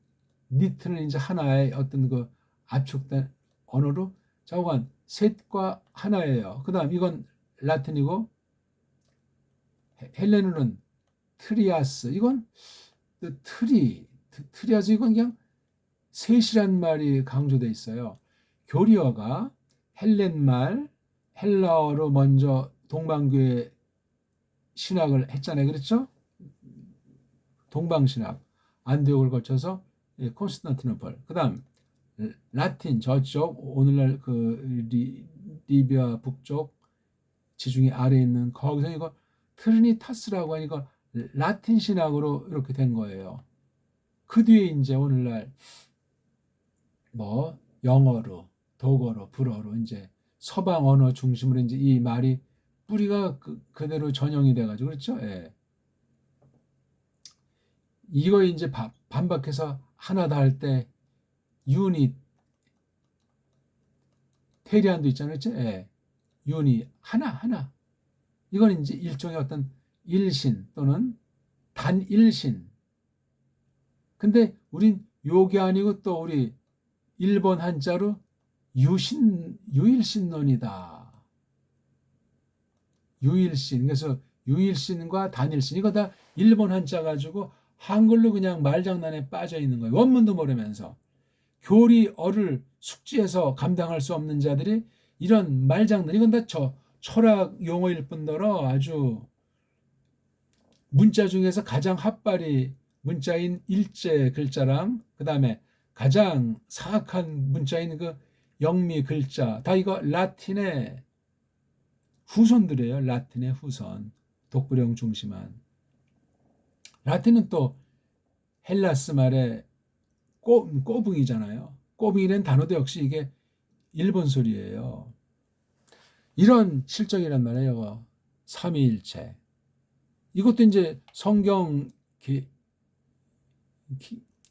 니트는 이제 하나의 어떤 그 압축된 언어로 자관 셋과 하나예요. 그다음 이건 라틴이고 헬레노는 트리아스 이건 트리아스 이건 그냥 셋이란 말이 강조돼 있어요. 교리어가 헬렌말 헬라어로 먼저 동방교회 신학을 했잖아요. 그렇죠? 동방신학 안디옥을 거쳐서 콘스탄티노플 그다음 라틴 저쪽 오늘날 그 리비아 북쪽 지중해 아래에 있는 거기서 이거 트리니타스라고 하니까 라틴 신학으로 이렇게 된 거예요. 그 뒤에 이제 오늘날 뭐 영어로 독어로 불어로 이제 서방 언어 중심으로 이제 이 말이 뿌리가 그대로 전형이 돼가지고 그렇죠? 예. 이거 이제 반박해서 하나다 할 때 유닛 테리안도 있잖아요. 그렇죠? 예. 유닛 하나 이건 이제 일종의 어떤 일신 또는 단일신 근데 우린 요게 아니고 또 우리 일본 한자로 유일신론이다. 유일신 그래서 유일신과 단일신 이거 다 일본 한자 가지고 한글로 그냥 말장난에 빠져 있는 거예요. 원문도 모르면서 교리어를 숙지해서 감당할 수 없는 자들이 이런 말장난 이건 다 철학 용어일 뿐더러 아주 문자 중에서 가장 핫발이 문자인 일제 글자랑 그 다음에 가장 사악한 문자인 그 영미 글자 다 이거 라틴의 후손들이에요. 라틴의 후손 독구령 중심한 라틴은 또 헬라스 말의 꼬붕이잖아요. 꼬붕이라는 단어도 역시 이게 일본 소리예요. 이런 실정이란 말이에요. 삼위일체. 이것도 이제 성경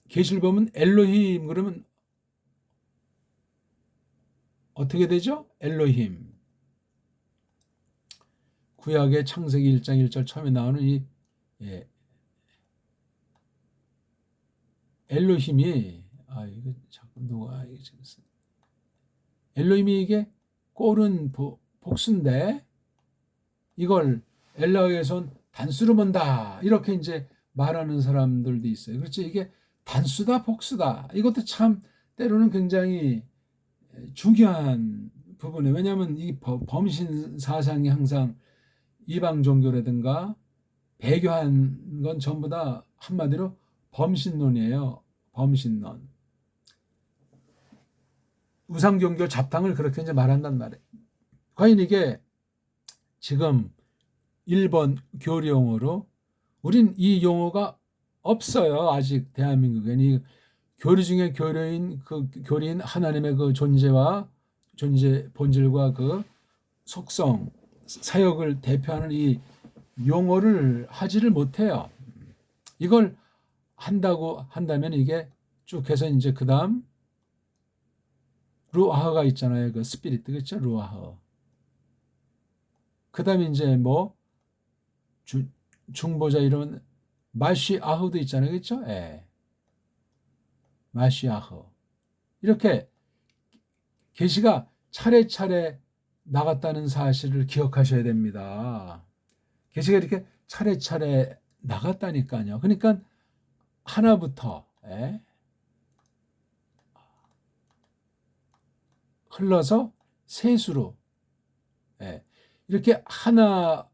계시를 보면 엘로힘 그러면 어떻게 되죠? 엘로힘. 구약의 창세기 1장 1절 처음에 나오는 이 엘로힘이 이거 자꾸 누가 엘로힘이 이게 꼴은 복수인데 이걸 엘라어에선 단수로 본다 이렇게 이제 말하는 사람들도 있어요. 그렇죠? 이게 단수다 복수다 이것도 참 때로는 굉장히 중요한 부분이에요. 왜냐하면 이 범신 사상이 항상 이방 종교라든가 배교한 건 전부 다 한마디로 범신론이에요. 범신론. 우상 종교 잡탕을 그렇게 이제 말한단 말이에요. 과연 이게 지금 일본 교리 용어로 우린 이 용어가 없어요. 아직 대한민국에는 이 교리 중에 교리인 하나님의 그 존재와 존재 본질과 그 속성, 사역을 대표하는 이 용어를 하지를 못해요. 이걸 한다고 한다면 이게 쭉 해서 이제 그 다음 루아흐가 있잖아요. 그 스피릿, 그렇죠? 루아흐. 그 다음에 이제 뭐 중보자 이런 마시아흐도 있잖아요. 그렇죠? 예. 마시아흐. 이렇게 계시가 차례차례 나갔다는 사실을 기억하셔야 됩니다. 계시가 이렇게 차례차례 나갔다니까요. 그러니까 하나부터 흘러서 셋으로 이렇게 하나부터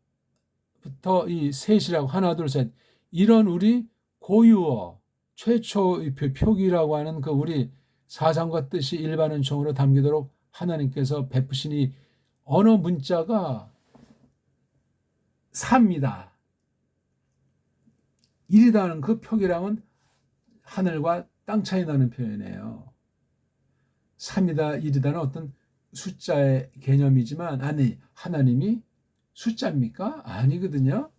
이 셋이라고 하나 둘 셋 이런 우리 고유어 최초 표기라고 하는 그 우리 사상과 뜻이 일반 은총으로 담기도록 하나님께서 베푸신 이 언어 문자가 3이다. 1이라는 그 표기량은 하늘과 땅 차이 나는 표현이에요. 3이다, 1이다는 어떤 숫자의 개념이지만 아니 하나님이 숫자입니까? 아니거든요.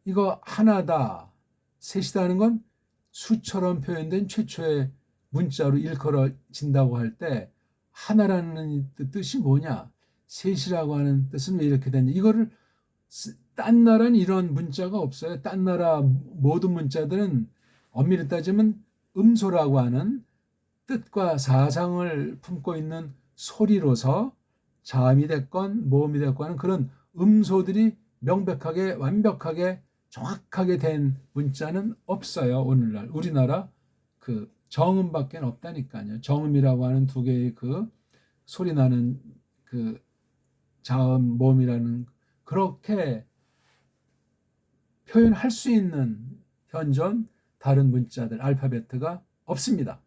이거 하나다, 셋이다 하는 건 수처럼 표현된 최초의 문자로 일컬어진다고 할 때 하나라는 뜻이 뭐냐? 셋이라고 하는 뜻은 왜 이렇게 됐냐? 이거를 딴 나라는 이런 문자가 없어요. 딴 나라 모든 문자들은 엄밀히 따지면 음소라고 하는 뜻과 사상을 품고 있는 소리로서 자음이 됐건 모음이 됐건 하는 그런 음소들이 명백하게 완벽하게 정확하게 된 문자는 없어요. 오늘날 우리나라 그 정음밖에 없다니까요. 정음이라고 하는 두 개의 그 소리 나는 그 자음 모음이라는 그렇게 표현할 수 있는 현존 다른 문자들 알파벳가 없습니다.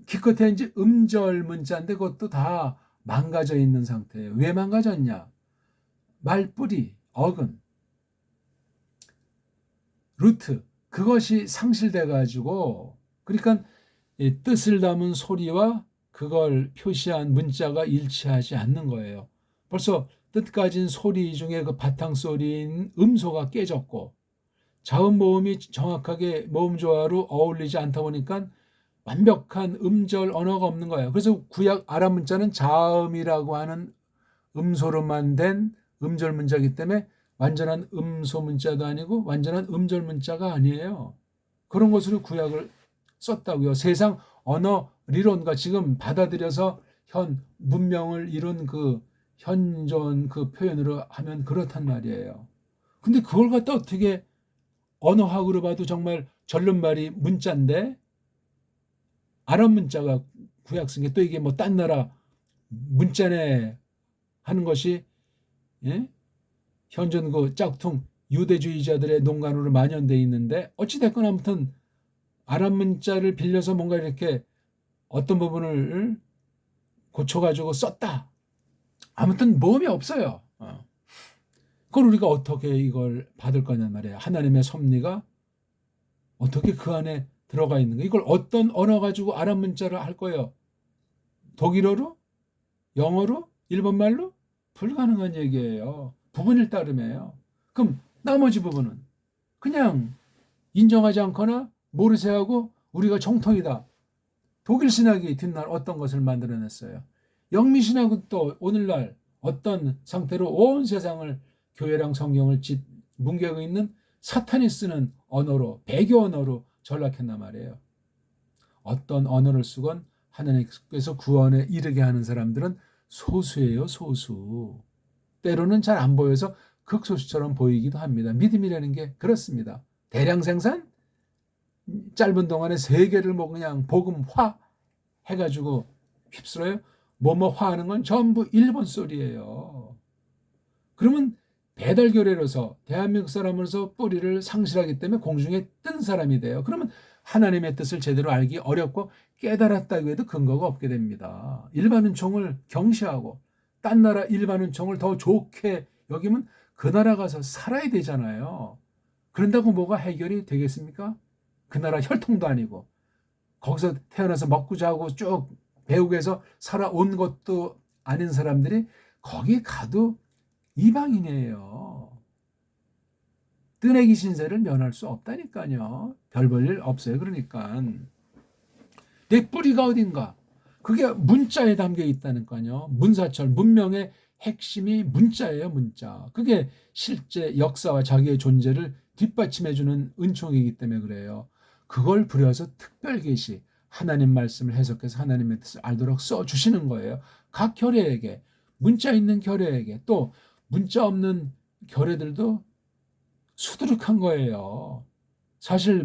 기껏해 이제 음절 문자인데 그것도 다 망가져 있는 상태예요. 왜 망가졌냐? 말뿌리, 어근, 루트 그것이 상실돼 가지고 그러니까 이 뜻을 담은 소리와 그걸 표시한 문자가 일치하지 않는 거예요. 벌써 뜻 가진 소리 중에 그 바탕 소리인 음소가 깨졌고 자음 모음이 정확하게 모음 조화로 어울리지 않다 보니까 완벽한 음절 언어가 없는 거예요. 그래서 구약 아람 문자는 자음이라고 하는 음소로만 된 음절 문자이기 때문에 완전한 음소 문자도 아니고 완전한 음절 문자가 아니에요. 그런 것으로 구약을 썼다고요. 세상 언어理論과 지금 받아들여서 현 문명을 이룬 그 현존 그 표현으로 하면 그렇단 말이에요. 근데 그걸 갖다 어떻게 언어학으로 봐도 정말 절름발이 문자인데 아랍 문자가 구약 쓴 게 또 이게 뭐 딴 나라 문자네 하는 것이 현존 그 짝퉁 유대주의자들의 농간으로 만연돼 있는데 어찌됐건 아무튼 아랍 문자를 빌려서 뭔가 이렇게 어떤 부분을 고쳐가지고 썼다. 아무튼 모험이 없어요. 그걸 우리가 어떻게 이걸 받을 거냐 말이에요. 하나님의 섭리가 어떻게 그 안에 들어가 있는가. 이걸 어떤 언어 가지고 아랍 문자를 할 거예요. 독일어로? 영어로? 일본말로? 불가능한 얘기예요. 부분일 따름이에요. 그럼 나머지 부분은 그냥 인정하지 않거나 모르쇠하고 우리가 정통이다. 독일 신학이 뒷날 어떤 것을 만들어냈어요. 영미 신학은 또 오늘날 어떤 상태로 온 세상을 교회랑 성경을 뭉개고 있는 사탄이 쓰는 언어로 배교 언어로 전락했단 말이에요. 어떤 언어를 쓰건 하나님께서 구원에 이르게 하는 사람들은 소수예요. 소수. 때로는 잘 안 보여서 극소수처럼 보이기도 합니다. 믿음이라는 게 그렇습니다. 대량 생산? 짧은 동안에 3개를 뭐 그냥 복음화 해가지고 휩쓸어요. 뭐뭐 화하는 건 전부 일본 소리예요. 그러면 배달 교례로서 대한민국 사람으로서 뿌리를 상실하기 때문에 공중에 뜬 사람이 돼요. 그러면 하나님의 뜻을 제대로 알기 어렵고 깨달았다고 해도 근거가 없게 됩니다. 일반 은총을 경시하고 딴 나라 일반 은총을 더 좋게 여기면 그 나라 가서 살아야 되잖아요. 그런다고 뭐가 해결이 되겠습니까? 그 나라 혈통도 아니고 거기서 태어나서 먹고 자고 쭉 배우고 해서 살아온 것도 아닌 사람들이 거기 가도 이방인이에요. 뜨내기 신세를 면할 수 없다니까요. 별 볼 일 없어요. 그러니까 내 뿌리가 어딘가? 그게 문자에 담겨 있다니까요. 문사철, 문명의 핵심이 문자예요. 문자. 그게 실제 역사와 자기의 존재를 뒷받침해주는 은총이기 때문에 그래요. 그걸 부려서 특별 계시, 하나님 말씀을 해석해서 하나님의 뜻을 알도록 써주시는 거예요. 각 교례에게, 문자 있는 교례에게, 또 문자 없는 교례들도 수두룩한 거예요. 사실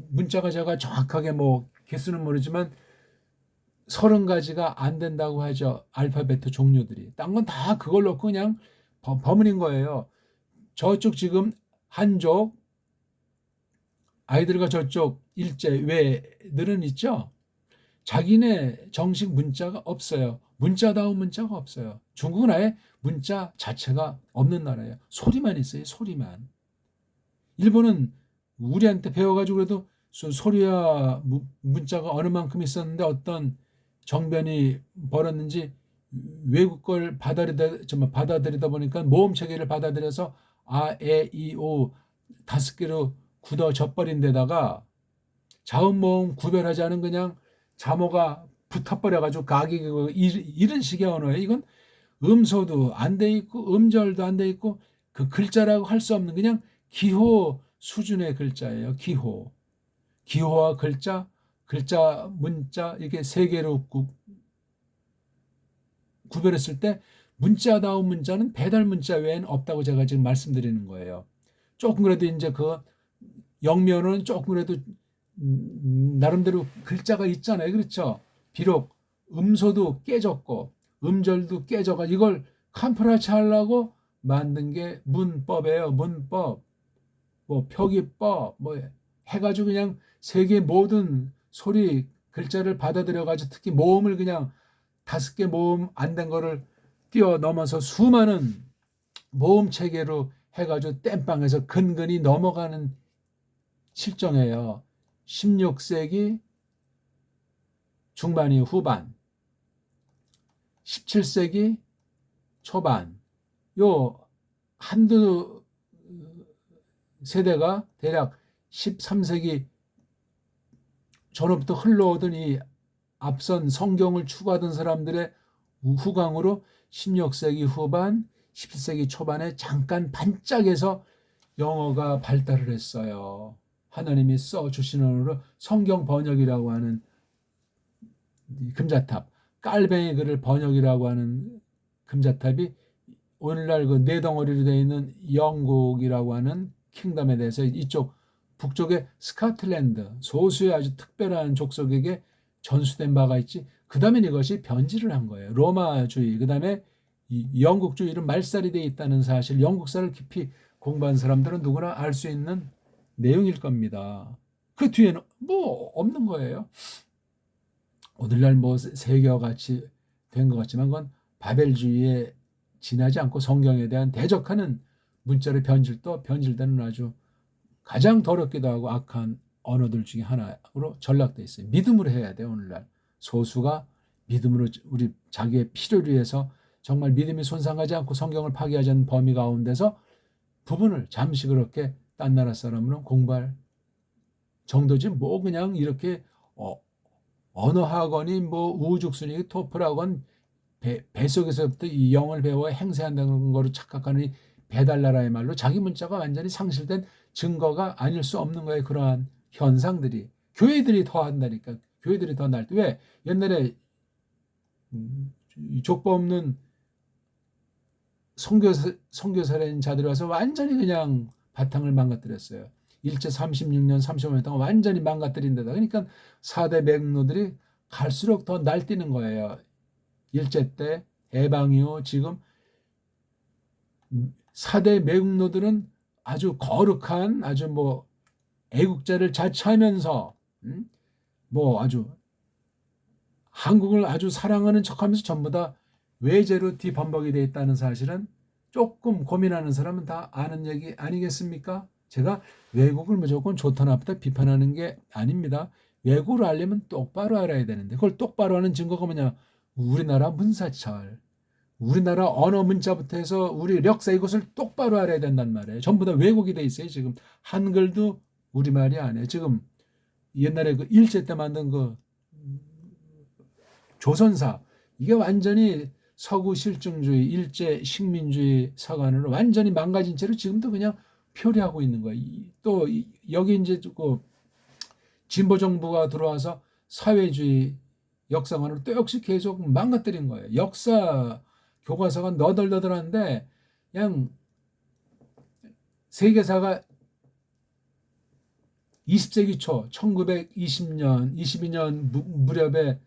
문자가 제가 정확하게 뭐 개수는 모르지만 30가지가 안 된다고 하죠. 알파벳 종류들이. 딴 건 다 그걸 놓고 그냥 버무린 거예요. 저쪽 지금 한족, 아이들과 저쪽 일제, 외들은 있죠. 자기네 정식 문자가 없어요. 문자다운 문자가 없어요. 중국은 아예 문자 자체가 없는 나라예요. 소리만 있어요. 소리만. 일본은 우리한테 배워가지고 그래도 소리와 문자가 어느 만큼 있었는데 어떤 정변이 벌었는지 외국 걸 받아들이다 보니까 모음 체계를 받아들여서 아, 에, 이, 오 5개로 굳어져 버린 데다가 자음 모음 구별하지 않은 그냥 자모가 붙어버려가지고 가기 이런 식의 언어예요. 이건 음소도 안 돼 있고 음절도 안 돼 있고 그 글자라고 할 수 없는 그냥 기호 수준의 글자예요. 기호와 글자, 문자 이게 세 개로 구별했을 때 문자다운 문자는 배달 문자 외에는 없다고 제가 지금 말씀드리는 거예요. 조금 그래도 이제 그 영면은 조금 그래도 나름대로 글자가 있잖아요. 그렇죠? 비록 음소도 깨졌고 음절도 깨져가 이걸 캄프라치 하려고 만든 게 문법이에요. 문법. 뭐 표기법 뭐 해가지고 그냥 세계 모든 소리 글자를 받아들여가지고 특히 모음을 그냥 5개 모음 안 된 거를 뛰어넘어서 수많은 모음 체계로 해가지고 땜빵해서 근근히 넘어가는 실정이에요. 16세기 중반 이 후반, 17세기 초반, 요 한두 세대가 대략 13세기 전후부터 흘러오던 이 앞선 성경을 추구하던 사람들의 후광으로 16세기 후반, 17세기 초반에 잠깐 반짝해서 영어가 발달을 했어요. 하나님이 써주신 언어로 성경 번역이라고 하는 금자탑, 깔뱅이 글을 번역이라고 하는 금자탑이 오늘날 그 네 덩어리로 되어 있는 영국이라고 하는 킹덤에 대해서 이쪽 북쪽의 스코틀랜드 소수의 아주 특별한 족속에게 전수된 바가 있지. 그 다음에 이것이 변질을 한 거예요. 로마주의, 그 다음에 영국주의는 말살이 되어 있다는 사실, 영국사를 깊이 공부한 사람들은 누구나 알 수 있는 내용일 겁니다. 그 뒤에는 뭐 없는 거예요. 오늘날 뭐 세계와 같이 된 것 같지만 그건 바벨주의에 지나지 않고 성경에 대한 대적하는 문자의 변질도 변질되는 아주 가장 더럽기도 하고 악한 언어들 중에 하나로 전락돼 있어요. 믿음으로 해야 돼요. 오늘날 소수가 믿음으로 우리 자기의 필요를 위해서 정말 믿음이 손상하지 않고 성경을 파괴하지 않는 범위 가운데서 부분을 잠시 그렇게 딴 나라 사람으로 공부할 정도지 뭐 그냥 이렇게 언어 학원이 뭐 우후죽순이 토플 학원 뱃속에서부터 이 영을 배워 행세한다는 거로 착각하는 이 배달 나라의 말로 자기 문자가 완전히 상실된 증거가 아닐 수 없는 거예요. 그러한 현상들이 교회들이 더 한다니까. 교회들이 더 날 때 왜 옛날에 족보 없는 선교사라는 자들이 와서 완전히 그냥 바탕을 망가뜨렸어요. 일제 36년, 35년 동안 완전히 망가뜨린 데다. 그러니까 4대 맥로들이 갈수록 더 날뛰는 거예요. 일제 때, 해방 이후 지금 4대 매국노들은 아주 거룩한 아주 뭐 애국자를 자처하면서 뭐 아주 한국을 아주 사랑하는 척하면서 전부 다 외제로 뒤범벅이 돼 있다는 사실은 조금 고민하는 사람은 다 아는 얘기 아니겠습니까? 제가 외국을 무조건 좋다 나쁘다 비판하는 게 아닙니다. 외국을 알려면 똑바로 알아야 되는데 그걸 똑바로 하는 증거가 뭐냐? 우리나라 문사철, 우리나라 언어 문자부터 해서 우리 역사 이것을 똑바로 알아야 된단 말이에요. 전부 다 왜곡이 돼 있어요. 지금 한글도 우리말이 아니에요. 지금 옛날에 그 일제 때 만든 그 조선사 이게 완전히 서구 실증주의, 일제 식민주의 서관으로 완전히 망가진 채로 지금도 그냥 표류하고 있는 거예요. 또 여기 이제 그 진보 정부가 들어와서 사회주의 역사관으로 또 역시 계속 망가뜨린 거예요. 역사 교과서가 너덜너덜한데 그냥 세계사가 20세기 초 1920년, 22년 무렵에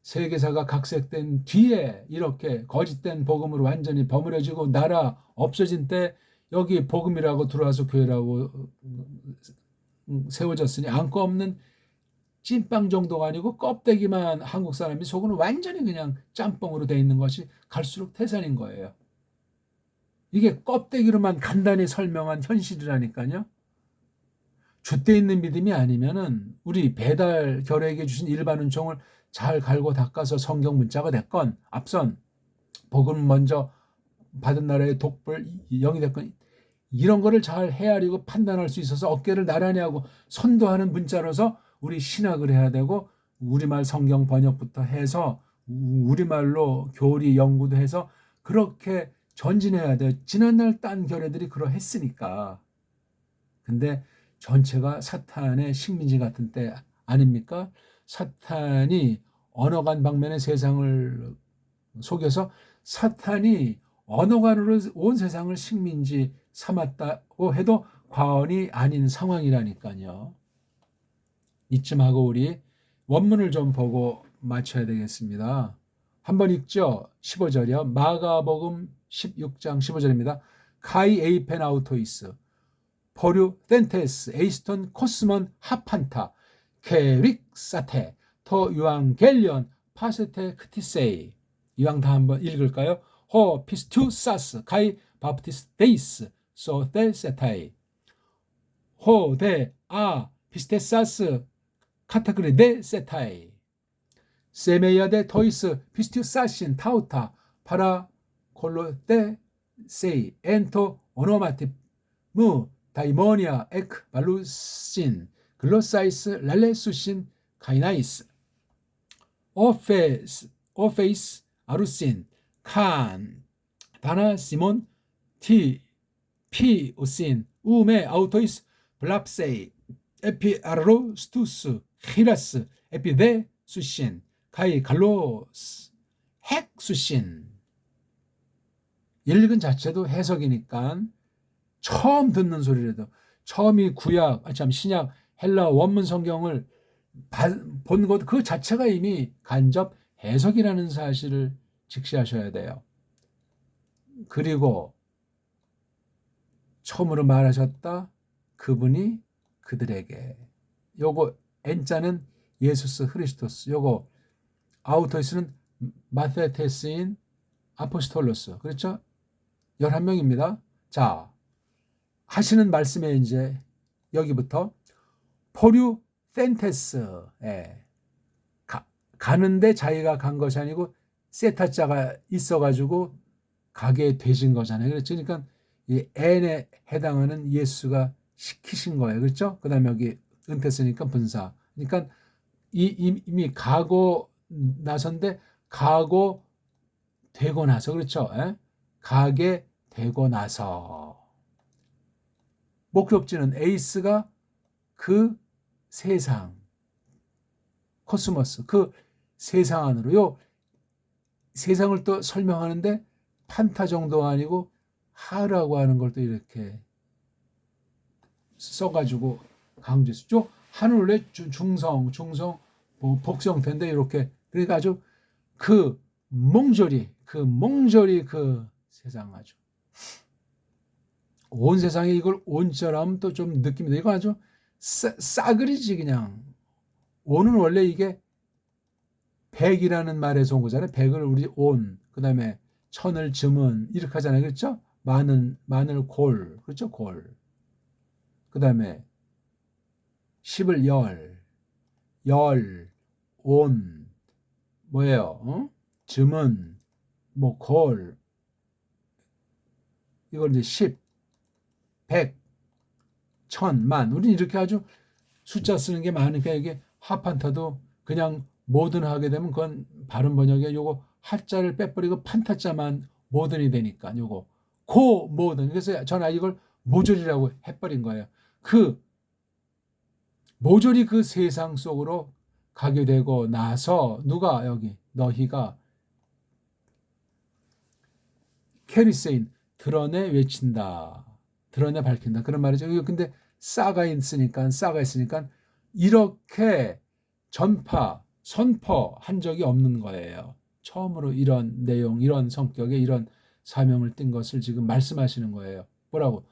세계사가 각색된 뒤에 이렇게 거짓된 복음으로 완전히 버무려지고 나라 없어진 때 여기 복음이라고 들어와서 교회라고 세워졌으니 안고 없는 찐빵 정도가 아니고 껍데기만 한국 사람이 속은 완전히 그냥 짬뽕으로 돼 있는 것이 갈수록 태산인 거예요. 이게 껍데기로만 간단히 설명한 현실이라니까요. 줏대 있는 믿음이 아니면은 우리 배달 결핵에 주신 일반 은총을 잘 갈고 닦아서 성경 문자가 됐건 앞선 복음 먼저 받은 나라의 독불 영이 됐건 이런 거를 잘 헤아리고 판단할 수 있어서 어깨를 나란히 하고 선도하는 문자로서 우리 신학을 해야 되고 우리말 성경 번역부터 해서 우리말로 교리 연구도 해서 그렇게 전진해야 돼요. 지난날 딴 교회들이 그러했으니까. 근데 전체가 사탄의 식민지 같은 때 아닙니까? 사탄이 언어관 방면의 세상을 속여서 사탄이 언어관으로 온 세상을 식민지 삼았다고 해도 과언이 아닌 상황이라니까요. 이쯤 하고 우리 원문을 좀 보고 맞춰야 되겠습니다. 한번 읽죠. 15절이요. 마가복음 16장 15절입니다. 카이 에이펜 아우토이스 포류 덴테스 에이스톤 코스몬 하판타 케릭 사테 토 유앙겔리온 파세테 크티세이 이왕 다 한번 읽을까요? 호 피스투사스 카이 바프티스 데이스 소테 세타이 호데 아 피스테사스 카테그리 데 세타이 세메이아 데 토이스 피스투사신 타우타 파라 콜로데 세이 엔토 오노마티 무 다이모니아 에크 발루신 글로사이스 랄레수신 카이나이스 오페이스 아루신 칸 다나 시몬 티 피우신 우메 아우토이스 블랍세이 에피아르로 스투스 히라스 에피데 수신 카이 갈로스 핵 수신 읽은 자체도 해석이니까 처음 듣는 소리라도 처음이 구약, 신약, 헬라 원문 성경을 본 것 그 자체가 이미 간접 해석이라는 사실을 직시하셔야 돼요. 그리고 처음으로 말하셨다. 그분이 그들에게 요거 N자는 예수스 흐리스토스 요거 아우토이스는 마테테스인 아포스톨로스 그렇죠? 11명입니다. 자 하시는 말씀에 이제 여기부터 포류 펜테스 가는데 자기가 간 것이 아니고 세타자가 있어가지고 가게 되신 거잖아요. 그러니까 이 N에 해당하는 예수가 시키신 거예요. 그렇죠? 그 다음에 여기 은퇴스니까 분사. 그러니까 이미 가고 나선데 가고 되고 나서 그렇죠? 가게 되고 나서 목적지는 에이스가 그 세상 코스모스 그 세상 안으로 요 세상을 또 설명하는데 판타 정도가 아니고 하라고 하는 걸 또 이렇게 써가지고 강조했죠. 하는 원래 중성 복성태인데 이렇게 그러니까 아주 그 몽졸이 그 세상 아주 온 세상에 이걸 온자라면 또 좀 느낌이, 이거 아주 싸그리지 그냥. 온은 원래 이게 백이라는 말에서 온 거잖아요. 백을 우리 온, 그 다음에 천을 즈문 이렇게 하잖아요. 그렇죠? 마늘 골, 그렇죠? 골. 그 다음에 십을 열, 온, 뭐예요? 즈문, 뭐 골, 이걸 이제 십, 백, 천, 만. 우리는 이렇게 아주 숫자 쓰는 게 많으니까 이게 하판타도 그냥 모든 하게 되면 그건 발음 번역에 요거 하자를 빼버리고 판타자만 모든이 되니까 요거 고 모든. 그래서 저는 이걸 모조리라고 해버린 거예요. 그 모조리 그 세상 속으로 가게 되고 나서 누가 여기 너희가 캐리세인 드러내 외친다. 드러내 밝힌다. 그런 말이죠. 근데 싸가 있으니까 이렇게 선포한 적이 없는 거예요. 처음으로 이런 내용, 이런 성격의 이런 사명을 띈 것을 지금 말씀하시는 거예요. 뭐라고?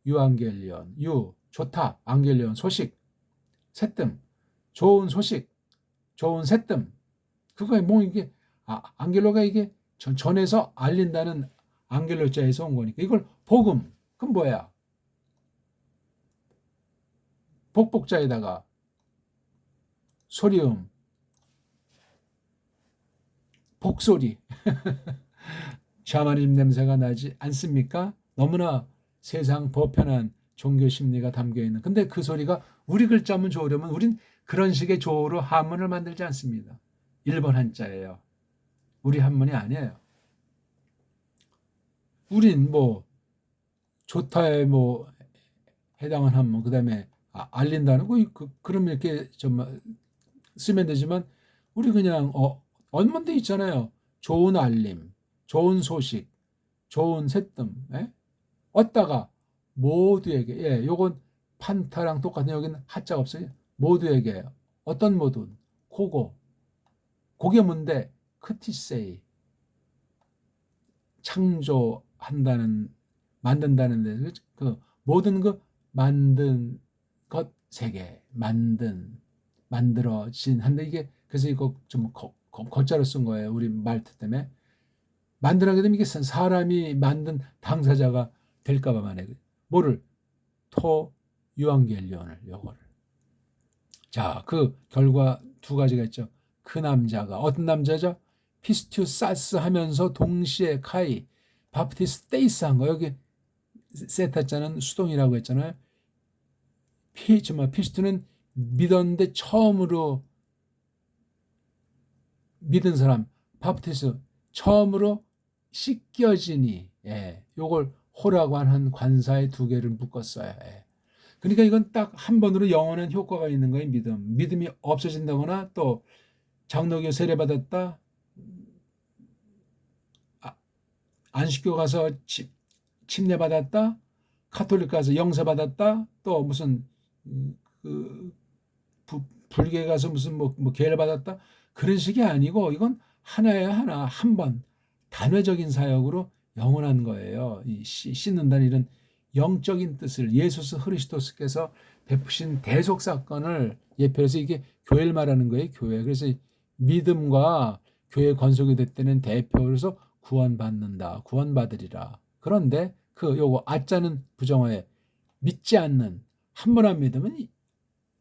유앙겔리온, 좋다, 앙겔리온, 소식, 새뜸, 좋은 소식, 좋은 새뜸. 그거에 뭐 이게, 앙겔로가 이게 전해서 알린다는 앙겔로자에서 온 거니까 이걸 복음, 그럼 뭐야? 복복자에다가 소리음, 복소리, 샤머니즘 냄새가 나지 않습니까? 너무나 세상 보편한 종교 심리가 담겨 있는. 근데 그 소리가 우리 글자문 좋으려면 우린 그런 식의 조어로 한문을 만들지 않습니다. 일본 한자예요. 우리 한문이 아니에요. 우린 뭐 좋다에 뭐 해당한 한문, 그다음에 알린다는 거 그럼 이렇게 좀 쓰면 되지만 우리 그냥 언문도 있잖아요. 좋은 알림, 좋은 소식, 좋은 새뜸, 예? 얻다가 모두에게, 예, 요건 판타랑 똑같은, 여기는 하자가 없어요. 모두에게, 어떤 모든, 그게 뭔데? 크티세이, 창조한다는, 만든다는 데, 그 모든 그 만든 것 세계, 만들어진 한데, 이게 그래서 이거 좀 거자로 쓴 거예요. 우리 말투 때문에. 만들게 되면 이게 사람이 만든 당사자가 될까봐 말이에요. 뭐를? 유앙겔리온을, 요거를. 자, 그 결과 두 가지가 있죠. 그 남자가 어떤 남자죠? 피스투사스 하면서 동시에 바프티스테이스 한 거. 여기 세타자는 수동이라고 했잖아요. 피스투는 믿었는데 처음으로 믿은 사람, 바프티스 처음으로 씻겨지니, 예, 요걸 호라고 하는 관사의 두 개를 묶었어요. 예. 그러니까 이건 딱 한 번으로 영원한 효과가 있는 거예요. 믿음이 없어진다거나 또 장로교 세례받았다, 안식교 가서 침례받았다, 카톨릭 가서 영세받았다, 또 무슨 그 불교에 가서 무슨 뭐 계를 받았다, 그런 식이 아니고 이건 하나야 하나, 한 번 단회적인 사역으로 영원한 거예요. 이 씻는다는 이런 영적인 뜻을 예수 그리스도께서 베푸신 대속 사건을 예표해서 이게 교회를 말하는 거예요. 교회. 그래서 믿음과 교회 건속이 됐다는 대표로서 구원받으리라. 그런데 요거 아자는 부정어에 믿지 않는, 한 번 안 믿으면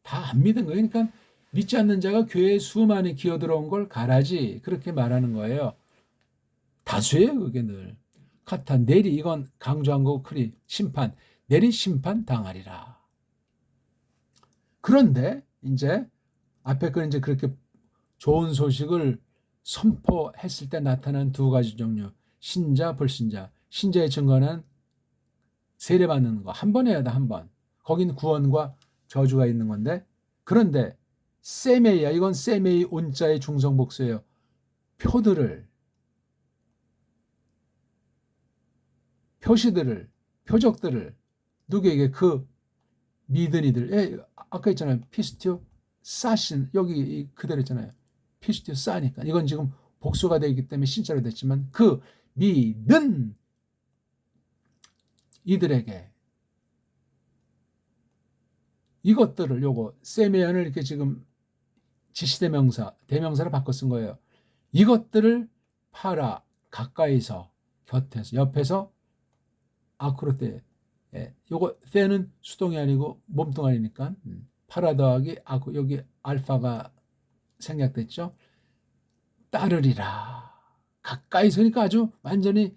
다 안 믿은 거예요. 그러니까 믿지 않는 자가 교회에 수많이 기어들어온 걸 가라지, 그렇게 말하는 거예요. 다수예요, 그게 늘. 카타, 내리, 이건 강조한 거고, 심판, 내리 심판 당하리라. 그런데 이제 앞에 거 이제 그렇게 좋은 소식을 선포했을 때 나타난 두 가지 종류, 신자, 불신자. 신자의 증거는 세례받는 거 한 번 해야 돼, 한 번. 거긴 구원과 저주가 있는 건데, 그런데 세메이야, 이건 세메이 온자의 중성복수예요. 표적들을 누구에게? 그 믿은 이들. 아까 있잖아요. 피스티오 사신, 여기 그대로 있잖아요. 피스티오 사니까 이건 지금 복수가 되기 때문에 신자로 됐지만 그 믿은 이들에게 이것들을 요거 세메연을 이렇게 지금 지시대명사 대명사를 바꿔 쓴 거예요. 이것들을 파라 가까이서 곁에서 옆에서 아크로테 요거 테는 수동이 아니고 몸뚱아리니까 파라 더하기 아크 여기 알파가 생략됐죠. 따르리라. 가까이서 그러니까 아주 완전히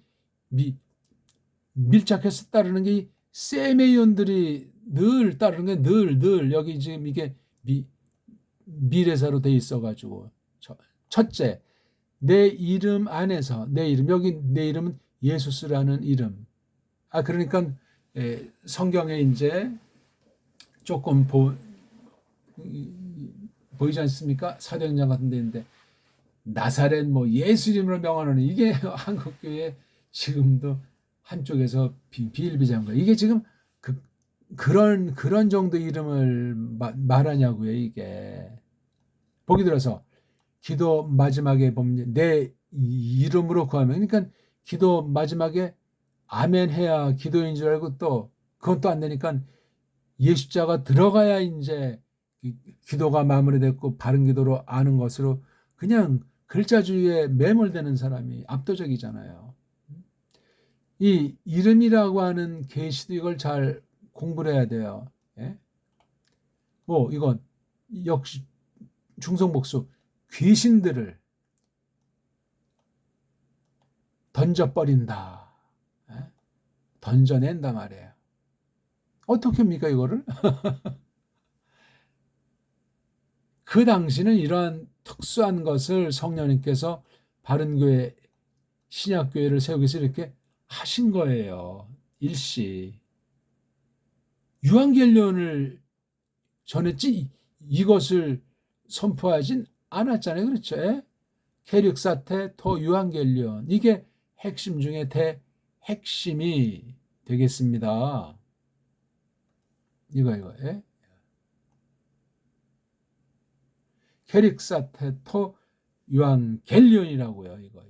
밀착해서 따르는 게 세메이온들이 늘 따르는 게 늘 여기 지금 이게 미래사로 돼 있어가지고 첫째 내 이름 안에서 내 이름 여기 내 이름은 예수스라는 이름 그러니까 성경에 이제 조금 보이지 않습니까? 사도행전 같은 데 있는데 나사렛 뭐 예수 이름으로 명하노니 이게 한국교회 지금도 한쪽에서 비일비재한 거예요. 이게 지금 그런 정도 이름을 말하냐고요. 이게 보기 들어서 기도 마지막에 보면 내 이름으로 구하면 그러니까 기도 마지막에 아멘 해야 기도인 줄 알고 또 그건 또 안 되니까 예수자가 들어가야 이제 기도가 마무리됐고 바른 기도로 아는 것으로 그냥 글자주의에 매몰되는 사람이 압도적이잖아요. 이 이름이라고 하는 계시도 이걸 잘 공부를 해야 돼요. 예? 뭐 이건 역시 중성복수 귀신들을 던져버린다. 예? 던져낸다 말이에요. 어떻게 합니까 이거를? 그 당시는 이러한 특수한 것을 성령님께서 바른교회 신약교회를 세우기 위해서 이렇게 하신 거예요. 일시 유한겔리온을 전했지 이것을 선포하진 않았잖아요. 그렇죠? 계륵사태 토 유한겔리온 이게 핵심 중에 대핵심이 되겠습니다. 이거 계륵사태 토 유한겔리온이라고요. 이거.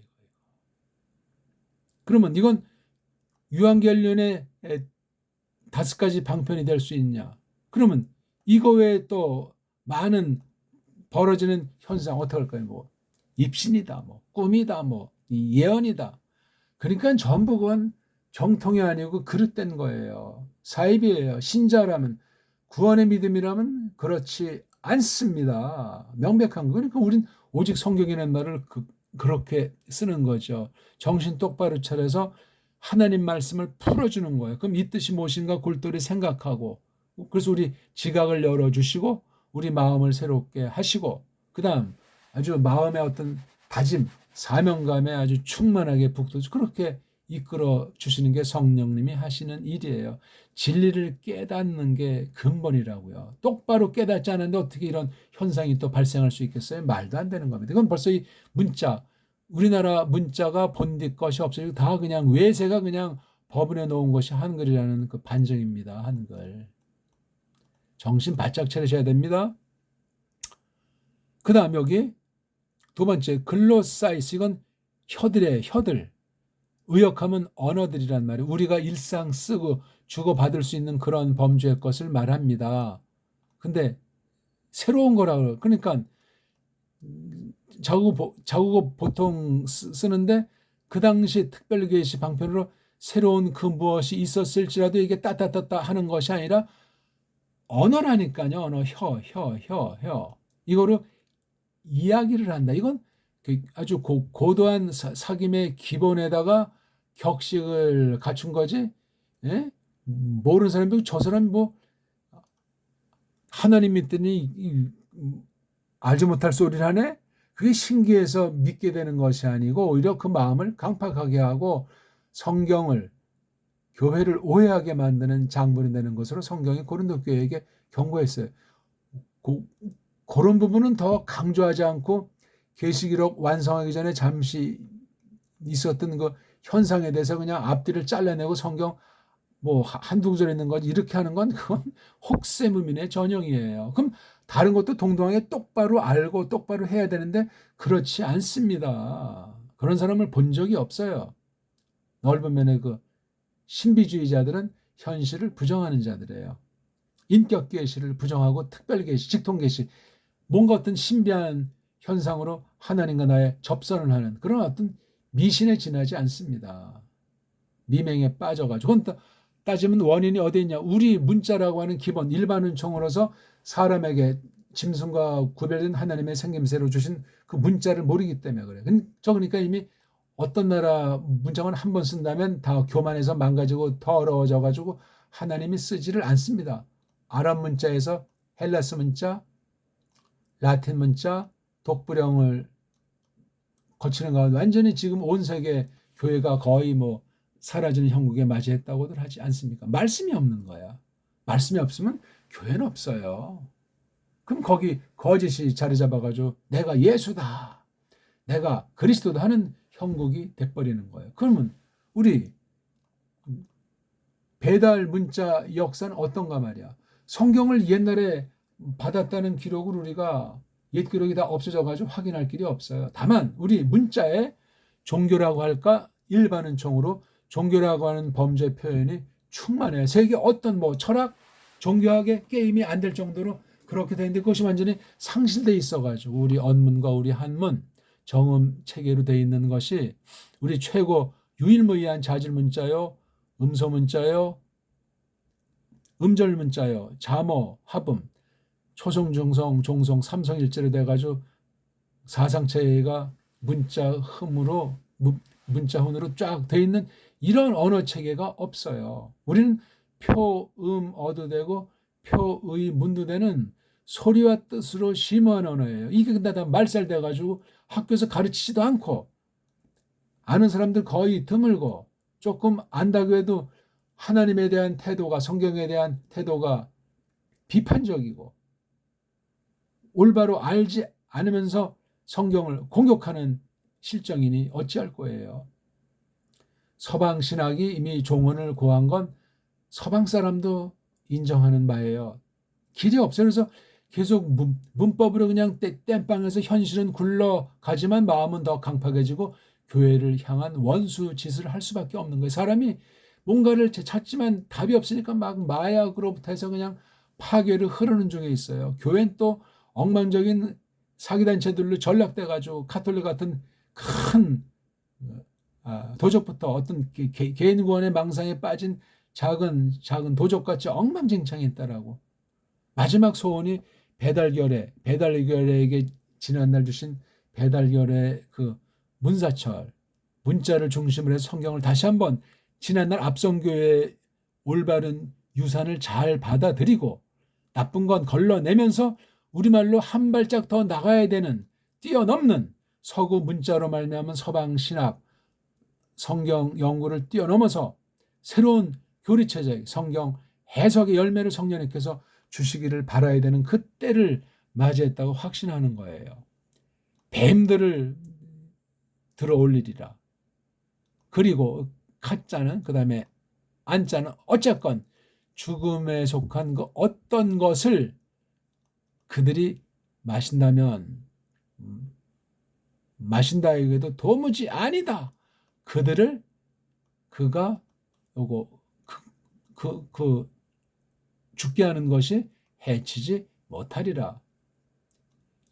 그러면 이건 유한겔리온의 5가지 방편이 될 수 있냐? 그러면 이거 외에 또 많은 벌어지는 현상 어떻게 할까요? 뭐 입신이다, 뭐 꿈이다, 뭐 예언이다. 그러니까 전부 그건 정통이 아니고 그릇된 거예요. 사입이에요. 신자라면 구원의 믿음이라면 그렇지 않습니다. 명백한 거. 그러니까 우린 오직 성경이라는 말을 그렇게 쓰는 거죠. 정신 똑바로 차려서 하나님 말씀을 풀어주는 거예요. 그럼 이 뜻이 무엇인가 골똘히 생각하고 그래서 우리 지각을 열어주시고 우리 마음을 새롭게 하시고 그 다음 아주 마음의 어떤 다짐, 사명감에 아주 충만하게 북돋워 그렇게 이끌어 주시는 게 성령님이 하시는 일이에요. 진리를 깨닫는 게 근본이라고요. 똑바로 깨닫지 않았는데 어떻게 이런 현상이 또 발생할 수 있겠어요? 말도 안 되는 겁니다. 이건 벌써 이 문자, 우리나라 문자가 본디 것이 없어요. 다 그냥 외세가 그냥 법원에 놓은 것이 한글이라는 그 반증입니다. 한글. 정신 바짝 차리셔야 됩니다. 그 다음 여기 두 번째 글로사이스 이건 혀들의 혀들. 의역하면 언어들이란 말이에요. 우리가 일상 쓰고 주고받을 수 있는 그런 범주의 것을 말합니다. 근데 새로운 거라고 그러니까 자국어 보통 쓰는데 그 당시 특별계시 방편으로 새로운 그 무엇이 있었을지라도 이게 따따따따 하는 것이 아니라 언어라니까요. 언어 혀 이거로 이야기를 한다. 이건 아주 고도한 사귐의 기본에다가 격식을 갖춘 거지. 예? 모르는 사람이 저 사람이 뭐 하나님 믿더니 알지 못할 소리를 하네. 그게 신기해서 믿게 되는 것이 아니고 오히려 그 마음을 강팍하게 하고 성경을 교회를 오해하게 만드는 장본이 되는 것으로 성경이 고린도 교회에게 경고했어요. 그런 부분은 더 강조하지 않고 계시기록 완성하기 전에 잠시 있었던 그 현상에 대해서 그냥 앞뒤를 잘라내고 성경 뭐 한두 구절 있는 것 이렇게 하는 건 그건 혹세무민의 전형이에요. 그럼 다른 것도 동등하게 똑바로 알고 똑바로 해야 되는데 그렇지 않습니다. 그런 사람을 본 적이 없어요. 넓은 면의 그 신비주의자들은 현실을 부정하는 자들이에요. 인격 계시를 부정하고 특별 계시, 직통 계시, 뭔가 어떤 신비한 현상으로 하나님과 나의 접선을 하는 그런 어떤 미신에 지나지 않습니다. 미맹에 빠져가지고. 그건 따지면 원인이 어디 있냐. 우리 문자라고 하는 기본 일반 은총으로서 사람에게 짐승과 구별된 하나님의 생김새로 주신 그 문자를 모르기 때문에 그래요. 그러니까 이미 어떤 나라 문장은 한 번 쓴다면 다 교만해서 망가지고 더러워져가지고 하나님이 쓰지를 않습니다. 아랍 문자에서 헬라스 문자, 라틴 문자, 독불형을 거치는 가운데 완전히 지금 온 세계 교회가 거의 뭐 사라지는 형국에 맞이했다고들 하지 않습니까? 말씀이 없는 거야. 말씀이 없으면 교회는 없어요. 그럼 거기 거짓이 자리 잡아가지고 내가 예수다, 내가 그리스도다 하는 형국이 돼버리는 거예요. 그러면 우리 배달 문자 역사는 어떤가 말이야. 성경을 옛날에 받았다는 기록을 우리가 옛 기록이 다 없어져가지고 확인할 길이 없어요. 다만 우리 문자에 종교라고 할까 일반 은총으로 종교라고 하는 범죄 표현이 충만해요. 세계 어떤 뭐 철학, 종교학의 게임이 안 될 정도로 그렇게 되는데 그것이 완전히 상실돼 있어가지고 우리 언문과 우리 한문 정음 체계로 돼 있는 것이 우리 최고 유일무이한 자질 문자요, 음소 문자요, 음절 문자요, 자모, 합음, 초성, 중성, 종성, 삼성일제로 돼가지고 사상체가 문자흠으로 문자훈으로 쫙 돼 있는 이런 언어 체계가 없어요. 우리는 표음 어도 되고 표의 문도 되는 소리와 뜻으로 심오한 언어예요. 이게 근데 다 말살돼가지고 학교에서 가르치지도 않고 아는 사람들 거의 드물고 조금 안다고 해도 하나님에 대한 태도가 성경에 대한 태도가 비판적이고 올바로 알지 않으면서 성경을 공격하는 실정이니 어찌할 거예요. 서방 신학이 이미 종언을 고한 건 서방 사람도 인정하는 바예요. 길이 없어요. 그래서 계속 문법으로 그냥 땜빵해서 현실은 굴러가지만 마음은 더 강팍해지고 교회를 향한 원수 짓을 할 수밖에 없는 거예요. 사람이 뭔가를 찾지만 답이 없으니까 막 마약으로부터 해서 그냥 파괴를 흐르는 중에 있어요. 교회는 또 엉망적인 사기단체들로 전락돼가지고 카톨릭 같은 큰 도적부터 어떤 개인 구원의 망상에 빠진 작은 도적같이 엉망진창했다라고. 마지막 소원이 배달결에게 지난날 주신 배달결의 그 문사철 문자를 중심으로 해서 성경을 다시 한번 지난날 앞성교회의 올바른 유산을 잘 받아들이고 나쁜 건 걸러내면서 우리말로 한 발짝 더 나가야 되는 뛰어넘는 서구 문자로 말미암은 서방 신학 성경 연구를 뛰어넘어서 새로운 교리체제 성경 해석의 열매를 성령님께서 주시기를 바라야 되는 그때를 맞이했다고 확신하는 거예요. 뱀들을 들어 올리리라. 그리고 가짜는 그 다음에 안짜는 어쨌건 죽음에 속한 그 어떤 것을 그들이 마신다면 마신다 해도 도무지 아니다. 그들을 그가 요거 죽게 하는 것이 해치지 못하리라.